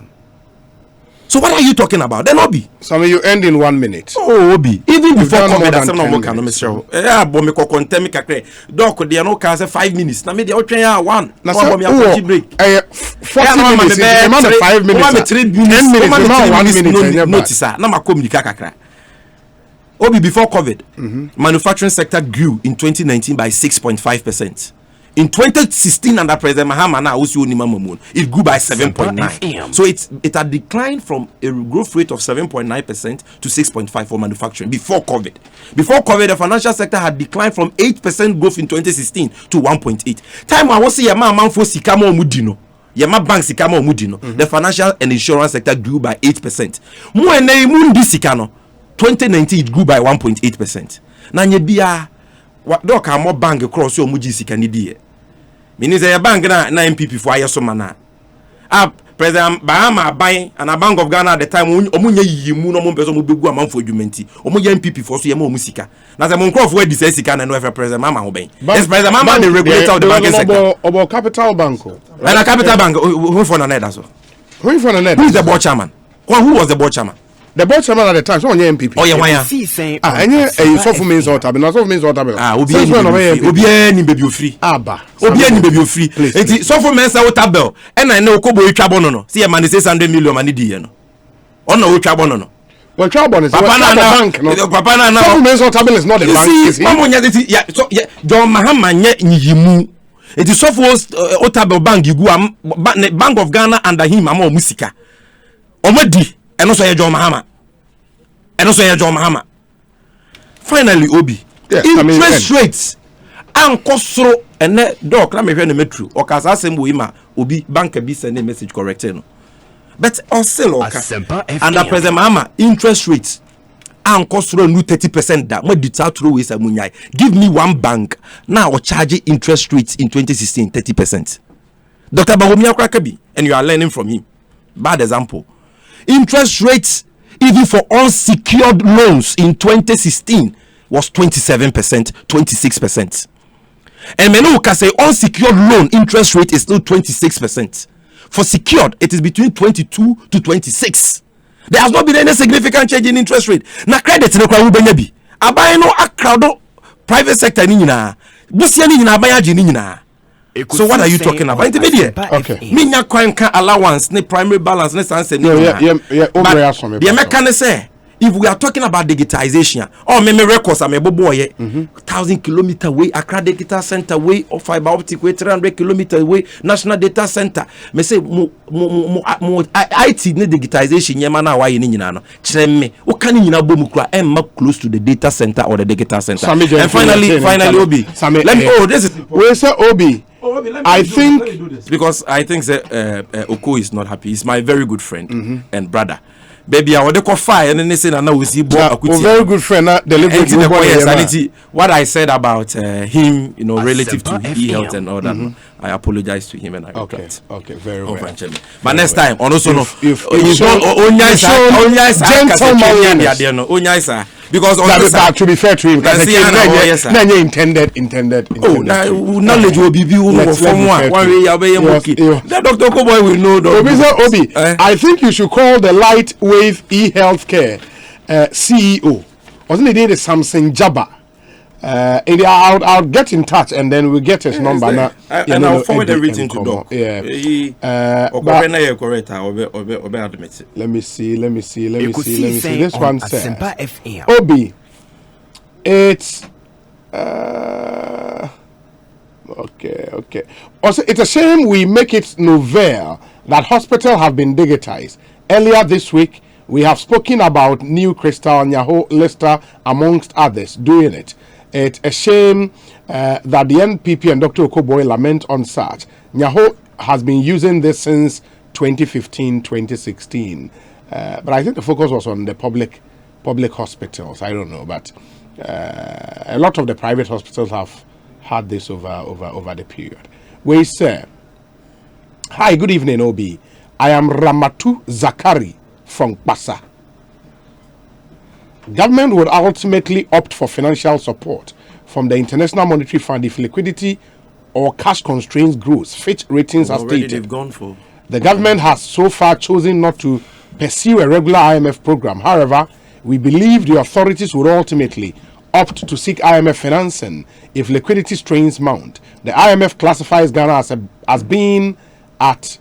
So what are you talking about? Then Obi. So you end in 1 minute. Oh, Obi. Even before COVID, I'm not more can show. Yeah, but me contend me kakre. Doc, they are no can say 5 minutes. Now me they train one. Now so me a break. 40 minutes. Amount of 5 minutes. 10 minutes. 1 minute. Notice ah. Na ma communicate kakra. Obi before COVID, manufacturing sector grew in 2019 by 6.5%. In 2016, under President Mahama, it grew by 7.9%. So it had declined from a growth rate of 7.9% to 6.5% for manufacturing before COVID. Before COVID, the financial sector had declined from 8% growth in 2016 to 1.8%. Time I was saying, man for Sikamo Mudino. Yama bank Sikamo Mudino. The financial and insurance sector grew by 8%. More than Sikano. 2019 it grew by 1.8%. Na nyebia what do ka more bank across your muji sikanidi. Meaning say bank na MPP for ayeso mana. President Bahama buying and a Bank of Ghana at the time omunye yimu no mo person mo begu amanfo adwumenti. Omunye MPP for so ye ma omusika. Na say mon crop wey dey say sika na no ever President Mama ho ben. Yes President Mama the regulator of the banking sector. About Capital Bank. And a Capital Bank who for na net so. Who for na net? Who is the board chairman? Who was the board chairman? The board chairman at the time, so on your MPP. Oh yeah, why? Any so means what happened. So means what happened. Obi any baby free. Obi any baby free. Enti so for mensa what tabel. And I know Kobo Twabo no. See a man say 600 million money di no. On no Twabo no. Well, Twabo is Papa na bank no. Papa na so means what tabel is not the bank. Is it? Yeah, so yeah, John Mahama nye nyimu. It is so for Otabel Bank you go Bank of Ghana under him amo musika. Omedi and also John Mahama. And also John Mahama. Finally, Obi. Yes, interest rates and kosoro and dog let me hear the metro. Or kasa sembo ima Obi bank be send a message correct no. But also under President Mahama interest rates and kosoro new 30% that what did out through is a munyai. Give me one bank now or charge interest rates in 2016 30%. Dr. Bahomia Krakabi and you are learning from him. Bad example. Interest rates even for unsecured loans in 2016 was 27%, 26%. And many can say unsecured loan interest rate is still 26%. For secured, it is between 22 to 26. There has not been any significant change in interest rate. Na credit no kwa ubenyabi. Abaye no akrado private sector ni nyina. Busia ni nyina abaye agi ni nyina. So what are you talking about? Intermediate. Okay. Minya kwanka allowance, ne primary balance, ne sanse ni. The mechanic say if we are talking about digitization, or me records am boy 1,000 kilometer way Accra data center way or fiber optic way 300 kilometer way national data center. Me say mo IT ne digitization yema na why ni nyina no. Kire me wo kan nyina bomu kura emma close to the data center or the data center. And finally Obi. Let me this is we say Obi. I think because I think Oko is not happy. He's my very good friend and brother. Baby, I want to fire and then say now we see very good friend delivery. What I said about him, you know, relative to e-health and all that, I apologize to him and I regret. Okay, very well. But next time, on also no, because that to be fair to him, because he intended. Oh, knowledge will be from one way. The Dr. Koboy will know. Obi, I think you should call the Lightwave e-healthcare CEO. Wasn't it the Samson Jabba? I'll get in touch and then we'll get his number now. And I'll forward everything to Doc. Yeah. Let me see. This one says Obi. It's okay. Also, it's a shame we make it novel that hospitals have been digitized. Earlier this week, we have spoken about New Crystal, Nyaho, Leicester, amongst others, doing it. It's a shame that the NPP and Dr. Okoboy lament on such. Nyaho has been using this since 2015, 2016. But I think the focus was on the public hospitals. I don't know, but a lot of the private hospitals have had this over the period. We say, hi, good evening, Obi. I am Ramatu Zakari from Basa. Government would ultimately opt for financial support from the International Monetary Fund if liquidity or cash constraints grows. Fitch Ratings has Already stated. they've gone for. The government has so far chosen not to pursue a regular IMF program. However, we believe the authorities would ultimately opt to seek IMF financing if liquidity strains mount. The IMF classifies Ghana as being at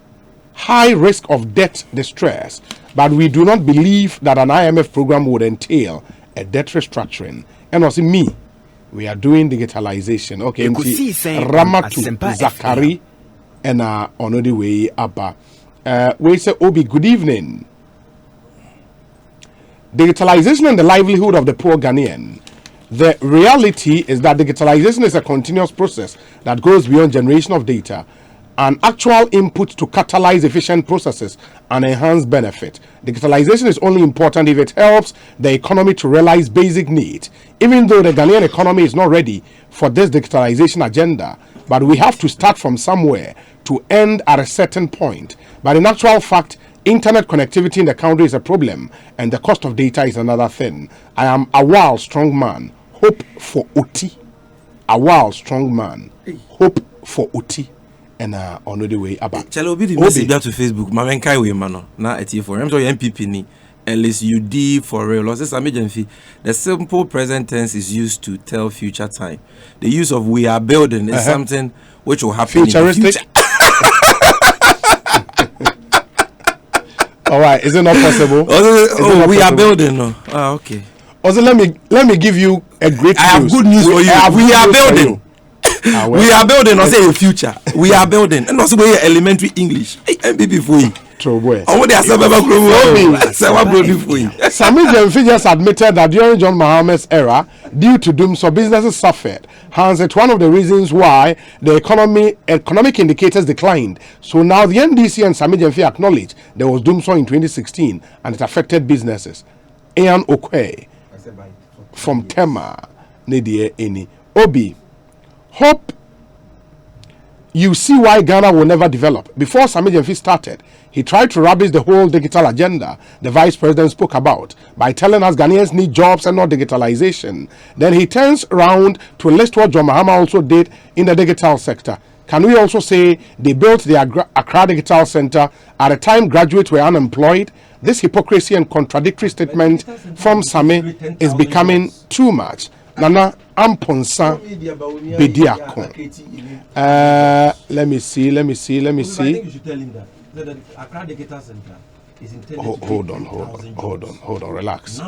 high risk of debt distress, but we do not believe that an IMF program would entail a debt restructuring. And also we are doing digitalization. Okay, Ramatu Zakari and on the way Abba. We say Obi, good evening. Digitalization and the livelihood of the poor Ghanaian. The reality is that digitalization is a continuous process that goes beyond generation of data. An actual input to catalyze efficient processes and enhance benefit. Digitalization is only important if it helps the economy to realize basic needs. Even though the Ghanaian economy is not ready for this digitalization agenda, but we have to start from somewhere to end at a certain point. But in actual fact, internet connectivity in the country is a problem, and the cost of data is another thing. I am a wild strong man. Hope for Oti. A wild strong man. Hope for Oti. And on the way about. Chalo be the message to Facebook. Mama Kai we mano. Na eti for. I'm sorry MPP ni. LSUD for real. The simple present tense is used to tell future time. The use of we are building is something which will happen futuristic. In the future. All right, is it not possible? We are building. No. Ah, okay. Also, let me give you a great news. I have good news for you. We are building. We are building. I say a future. We are building. And also we elementary English. MPP for you. Sami Jemfi just admitted that during John Mahamad's era, due to doom, so businesses suffered. Hence, it's one of the reasons why the economic indicators declined. So now the NDC and Sami Jemfi acknowledge there was doom so in 2016 and it affected businesses. Ian Okwe from Tema, Nedie Eni Obi. Hope you see why Ghana will never develop. Before Sami Jemfi started, he tried to rubbish the whole digital agenda the vice president spoke about by telling us Ghanaians need jobs and not digitalization. Then he turns around to list what John Mahama also did in the digital sector. Can we also say they built the Accra Digital Center at a time graduates were unemployed? This hypocrisy and contradictory statement from Sami is becoming too much. Nana Amponsa Bediako. Let me see. Hold on. Relax.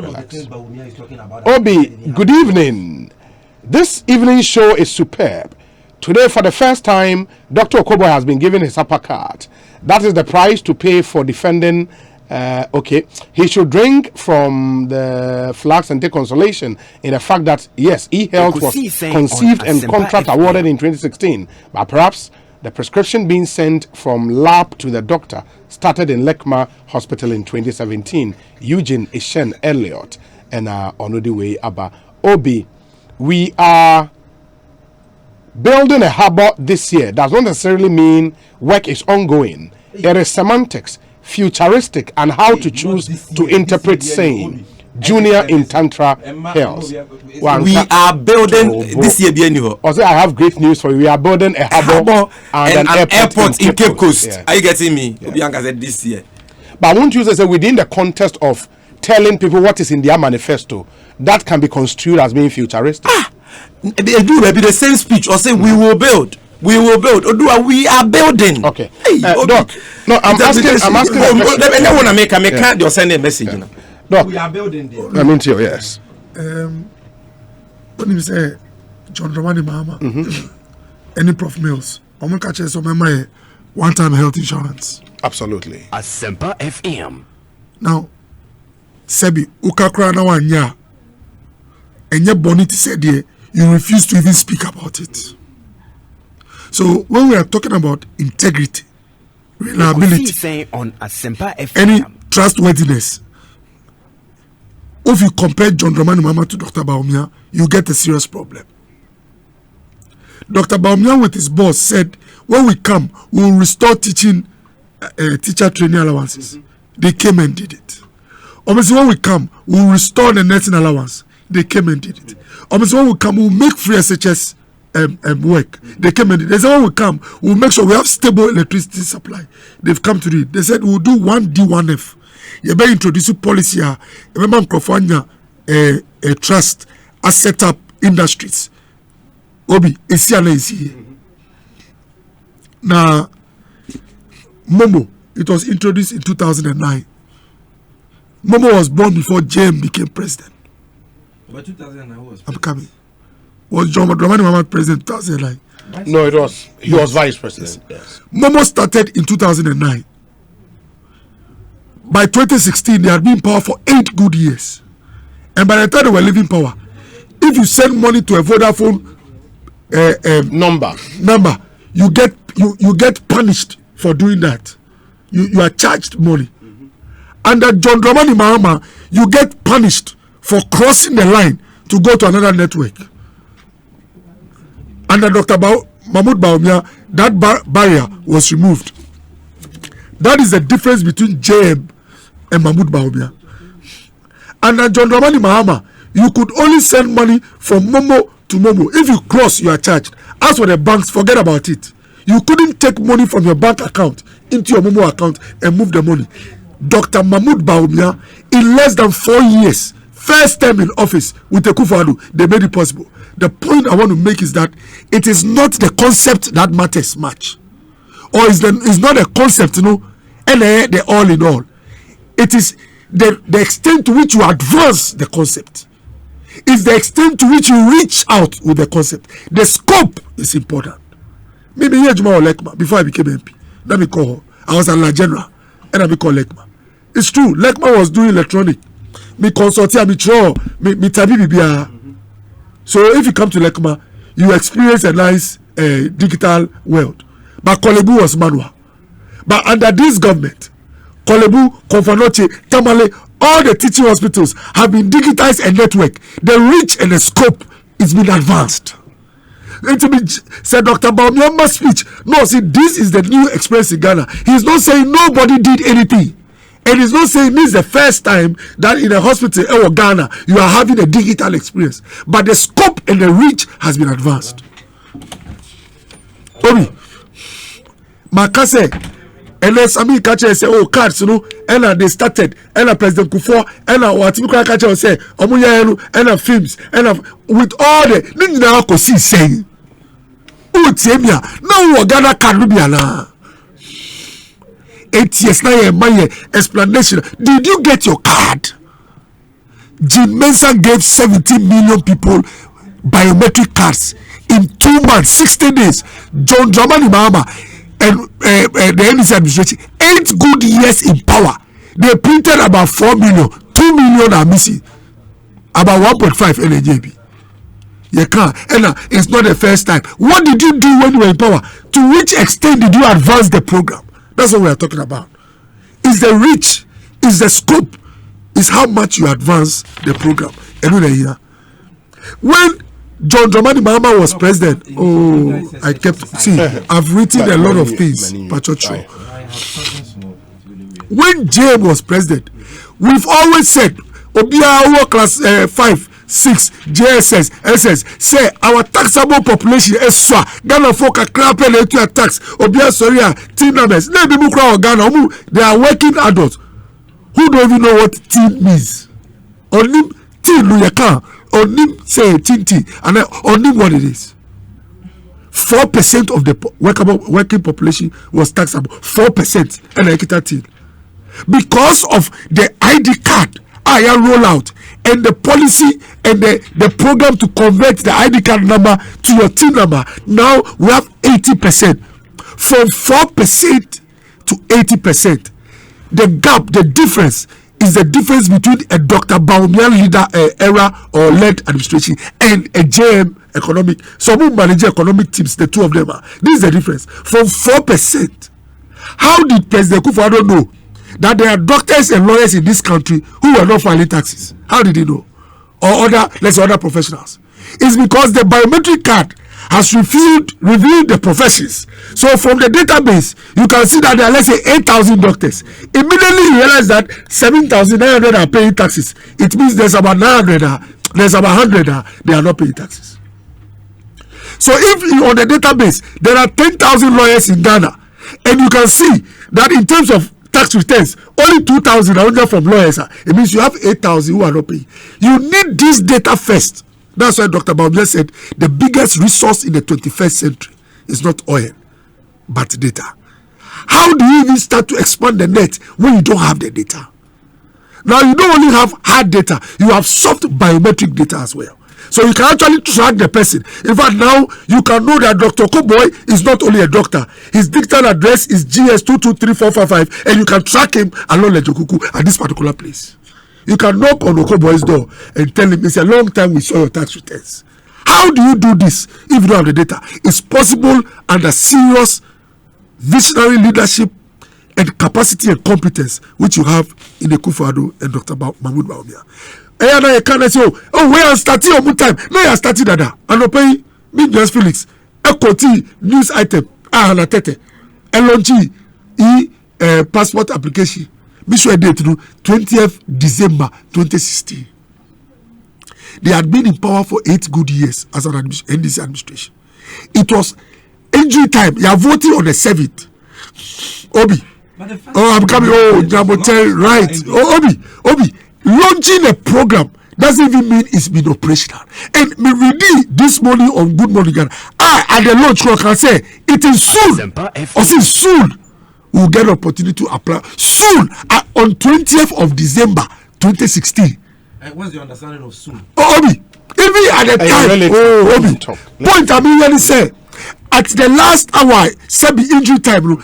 Obi, good evening. This evening show is superb. Today, for the first time, Dr. Okoboy has been given his upper card. That is the price to pay for defending. He should drink from the flags and take consolation in the fact that, yes, e-health was conceived and contract awarded in 2016, but perhaps the prescription being sent from lab to the doctor started in Lekma Hospital in 2017. Eugene Ishen Elliott and on the way Abba Obi. We are building a harbor this year. Does not necessarily mean work is ongoing. It is semantics, futuristic, and how to choose to interpret saying. Junior in Tantra Hills. We are building this year. Also, I have great news for you. We are building a harbor and an airport in Cape Coast. Yeah. Are you getting me? Yeah. Said this year. But I won't use it within the context of telling people what is in their manifesto. That can be construed as being futuristic. They do maybe the same speech or say we will build. We will build. Or we are building. Okay. Hey, Doc, no, I'm asking. I want to make a send a message. Yeah. No. We are building there. I mean, yes. When you say John Dramani Mahama, any Prof Mills, I'm going to catch some of my one-time health insurance. Absolutely. Asempa FM. Now, Sebi, Ukakra na wanya, and your bonity said you refuse to even speak about it. So when we are talking about integrity, reliability, on Asempa FM, any trustworthiness, if you compare John Dramani Mahama to Dr. Baumia, you get a serious problem. Dr. Baumia with his boss said, when we come, we will restore teaching teacher training allowances. They came and did it. Obviously, when we come, we will restore the nursing allowance. They came and did it. Obviously, when we come, we will make free SHS work. They came and did it. They said when we come, we will make sure we have stable electricity supply. They've come to do it. They said we will do 1D, 1F. You better introduce a policy. Remember, a trust, a set up industries. Obi, is now, Momo, it was introduced in 2009. Momo was born before JM became president. But 2009 was. I'm coming. Was John Dramani Mahama president in 2009? No, it was. He was vice president. Yes. Momo started in 2009. By 2016, they had been in power for 8 good years. And by the time they were leaving power, if you send money to a Vodafone number, you get punished for doing that. You are charged money. Under John Dramani Mahama, you get punished for crossing the line to go to another network. Under Dr. Mahmoud Bawumia, that barrier was removed. That is the difference between JM and Mahmoud Bawumia. Under John Dramani Mahama, you could only send money from Momo to Momo. If you cross, you are charged. As for the banks, forget about it. You couldn't take money from your bank account into your Momo account and move the money. Dr. Mahmoud Bawumia, in less than 4 years, first time in office with Ekofo-Addo, they made it possible. The point I want to make is that it is not the concept that matters much, or it's not a concept, the all in all. It is the extent to which you advance the concept. It's the extent to which you reach out with the concept. The scope is important. Maybe here Juma or Lekma before I became MP. Let me call her. I was a general and I became Lekma. It's true. Lekma was doing electronic. Me consulting, me draw, me tabi bibia. So if you come to Lekma, you experience a nice digital world. But Kolebu was manual. But under this government, Kolebu, Konfanoche, Tamale, all the teaching hospitals have been digitized and network. The reach and the scope is been advanced. Said Dr. Bawumia speech. No, see, this is the new experience in Ghana. He's not saying nobody did anything. And he's not saying this is the first time that in a hospital in Ghana you are having a digital experience. But the scope and the reach has been advanced. Obi, Makase, and then Sami Kache say, oh, cards, and they started, and President Kufuor, and what you can catch say, and films, and with all the Ekosiisen saying, oh, Tiemia, no, Ghana can be a 8 years now, my explanation. Did you get your card? Jim Mensah gave 17 million people biometric cards in 2 months, 60 days. John Dramani Mahama and the NDC administration, 8 good years in power. They printed about 4 million. 2 million are missing. About 1.5 NAJB. You can't. And it's not the first time. What did you do when you were in power? To which extent did you advance the program? That's what we are talking about. Is the reach, is the scope, is how much you advance the program. When John Dramani Mahama was president, I kept I've written a lot of things, Pachocho. When James was president, we've always said, Obia class 5, 6, JSS, SS, say our taxable population is so Ghana folk are crapping into a tax. Obia Soria, teen numbers, Ghana, they are working adults who don't even know what teen means. Only teen, you can't. Only say teen, and then only what it is. 4% of the working population was taxable. 4%, and I get that teen. Because of the ID card, rollout and the policy and the program to convert the ID card number to your TIN number, now we have 80%. From 4% to 80%. The gap, the difference is the difference between a Dr. Bawumia leader era or led administration and a JM economic. Some who manage economic teams, the two of them are. This is the difference. From 4%. How did President Ekofo-Addo know that there are doctors and lawyers in this country who were not filing taxes? How did he know? Or other professionals? It's because the biometric card has revealed the professions. So from the database, you can see that there are, let's say, 8,000 doctors. Immediately you realize that 7,900 are paying taxes. It means there's about 900, there's about 100 they are not paying taxes. So if on the database, there are 10,000 lawyers in Ghana, and you can see that in terms of tax returns, only 2,000 are only from lawyers. It means you have 8,000 who are not paying. You need this data first. That's why Dr. Baumia said the biggest resource in the 21st century is not oil, but data. How do you even start to expand the net when you don't have the data? Now, you don't only have hard data, you have soft biometric data as well. So you can actually track the person. In fact, now you can know that Dr. Koboy is not only a doctor. His digital address is GS223455, and you can track him along Lejokuku at this particular place. You can knock on Okoboy's door and tell him, it's a long time we saw your tax returns. How do you do this if you don't have the data? It's possible under serious visionary leadership and capacity and competence which you have in the Akufo-Addo and Dr. Mahmoud Bawumia. And I can't say, oh, we are starting on time. No, you are starting that. And I pay me just Felix. Ekoti news item. Hanatete. LNG passport application. Mission date 20th December 2016. They had been in power for 8 good years as an NDC administration. It was injury time. You are voting on the 7th. Obi. I'm coming. Oh, Jabotel, right. Oh, Obi. Launching a program doesn't even mean it's been operational. And me reading this morning on Good Morning Ghana, at the launch, I can say it is soon. Or say soon. We'll get an opportunity to apply soon on 20th of December 2016. What's the understanding of soon? Oh, Obi, even at the time, Obi, point I mean really say at the last hour, Sebi injury time,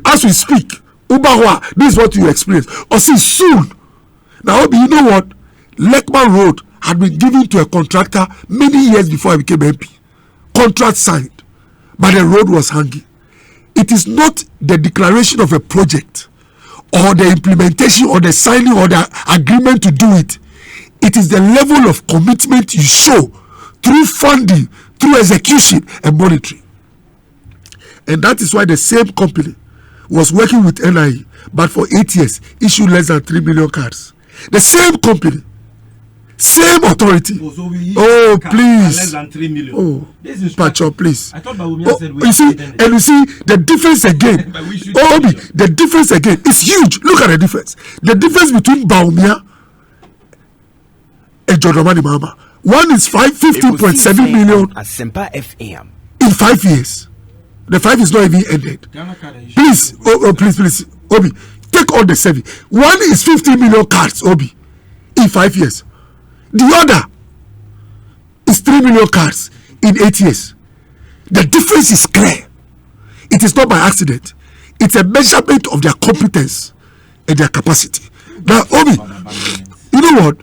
as we speak, Ubahwa, this is what you experience. Or see soon. Now, Obi, you know what? Lekman Road had been given to a contractor many years before I became MP. Contract signed, but the road was hanging. It is not the declaration of a project or the implementation or the signing or the agreement to do it. It is the level of commitment you show through funding, through execution and monitoring. And that is why the same company was working with NIE, but for 8 years issued less than 3 million cards. The same company, same authority. Oh, please. Less than 3 million. Oh, Pacho, please. I thought Bawumia said we you see, and you see the difference again. Obi, the difference again is huge. Look at the difference. The difference between Bawumia and Jodomani Mama. One is 15.7 million Asempa FM in 5 years. The 5 is not even ended. Please, please, Obi, take all the 7. One is 50 million cards, Obi, in 5 years. The other is 3 million cards in 8 years. The difference is clear. It is not by accident. It's a measurement of their competence and their capacity. Now, Obi, you know what?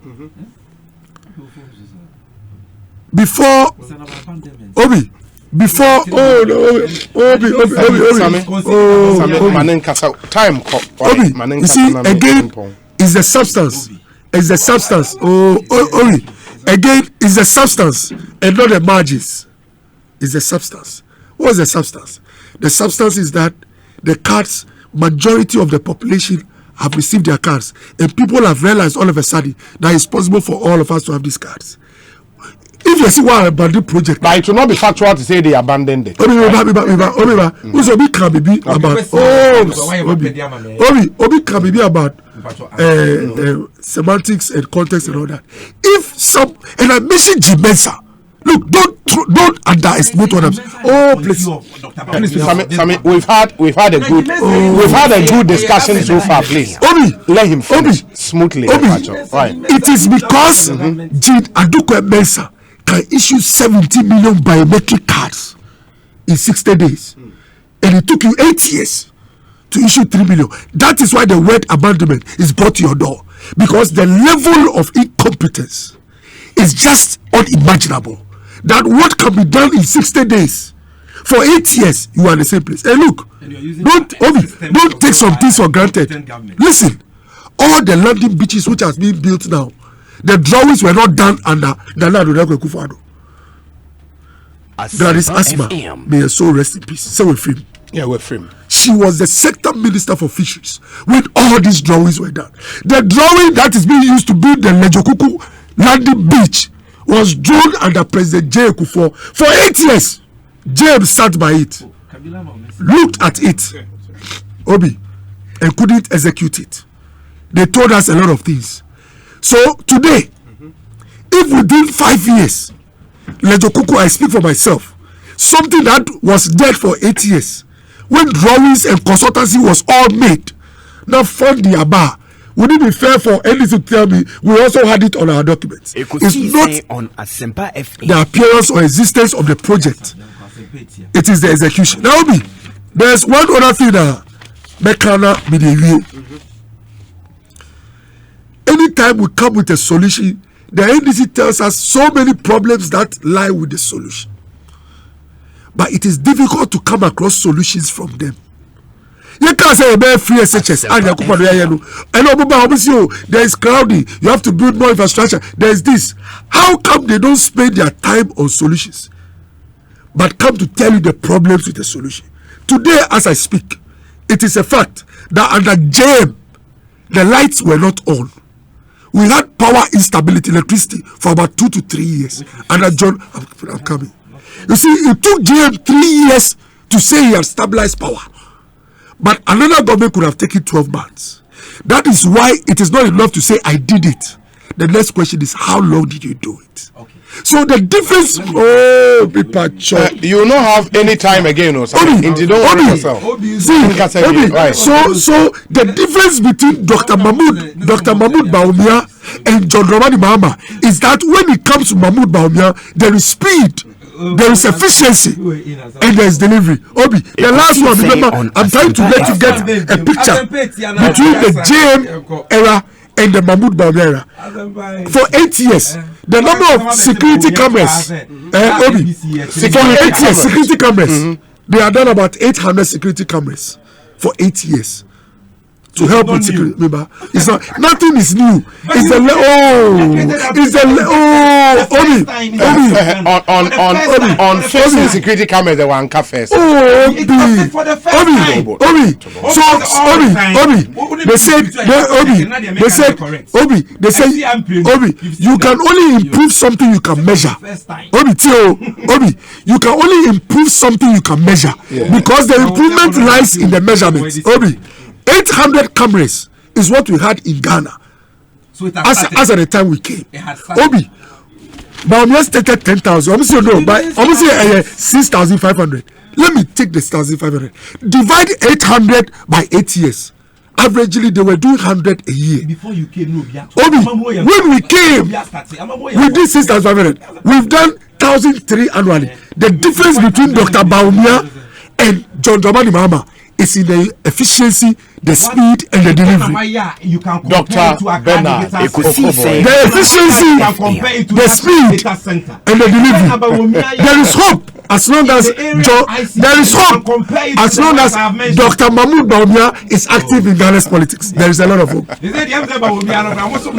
Before Obi, before Obi, you see, again is the substance. Is the substance. Obi, again is the substance and not the margins. Is the substance. What is the substance? The substance is that the cards, majority of the population have received their cards, and people have realized all of a sudden that it's possible for all of us to have these cards. If you see what about the project, but it will not be factual to say they abandoned it. Obi can be about Obi can be about semantics and context and all that. If some, and I mentioned Jimensa. Look, don't underestimate what I'm saying. Oh, please. Sami, we've had a good discussion so far. Please, Obi, let him finish smoothly. Obi, right. It is because Jean Aduko Mensa can issue 70 million biometric cards in 60 days, and it took you 8 years to issue 3 million. That is why the word abandonment is brought to your door, because the level of incompetence is just unimaginable. That what can be done in 60 days for 8 years, you are in the same place. And look, don't take some things for granted. Listen, all the landing beaches which has been built now, the drawings were not done under Ekofo-Addo. Gladys Asma, may her soul rest in peace. So we're free. Yeah, we're free. She was the sector minister for fisheries when all these drawings were done. The drawing that is being used to build the Lejokuku landing beach was drawn under President J. Kufuor for 8 years. James sat by it, looked at it, Obi, and couldn't execute it. They told us a lot of things. So today, if within 5 years, Lejokuku, I speak for myself, something that was dead for 8 years, when drawings and consultancy was all made, now fund the Aba, would it be fair for any to tell me we also had it on our documents? It's not on Asempa FM. The appearance or existence of the project. It is the execution. Now, there's one other thing that Mekana Midewie. Anytime we come with a solution, the NDC tells us so many problems that lie with the solution. But it is difficult to come across solutions from them. You can't say about free SHS and there is crowding, you have to build more infrastructure, there is this. How come they don't spend their time on solutions but come to tell you the problems with the solution? Today, as I speak, it is a fact that under JM, the lights were not on. We had power instability, electricity, for about 2 to 3 years. Under John, I'm coming. You see, it took JM 3 years to say he had stabilized power. But another government could have taken 12 months. That is why it is not enough to say I did it. The next question is, how long did you do it? Okay. So the difference, you will not have any time again or something. You don't worry yourself. So the difference between Dr. Mahmoud Bawumia and John Dramani Mahama is that when it comes to Mahmoud Bawumia, there is speed, there is efficiency, and there is delivery. Obi, the last one, remember, I'm trying to let you get a picture between the JM era and the Mahmoud Bawumia era. For 8 years, the number of security cameras, Obi, for 8 years, security cameras, they are done about 800 security cameras for 8 years. To help with security, remember, it's not, nothing is new. It's the on facing security cameras, they were on cafes. They said, you can only improve something you can measure. You can only improve something you can measure, because the improvement lies in the measurement. 800 cameras is what we had in Ghana. So as at the time we came. Obi, but I'm stated 10,000. I'm saying no, but I'm saying 6,500. Let me take the 6,500. Divide 800 by 8 years. Averagely, they were doing 100 a year. Before you came, Obi, when we came, we did 6,500. We've done 1,003 annually. The difference between Dr. Bawumia and John Dramani Mahama is in the efficiency, the speed, and the delivery. Dr. Bernard, the efficiency, the speed, and the delivery. There is hope as long as there is hope as long as Dr. Mahmoud Bawumia is active in Ghana's politics. There is a lot of hope.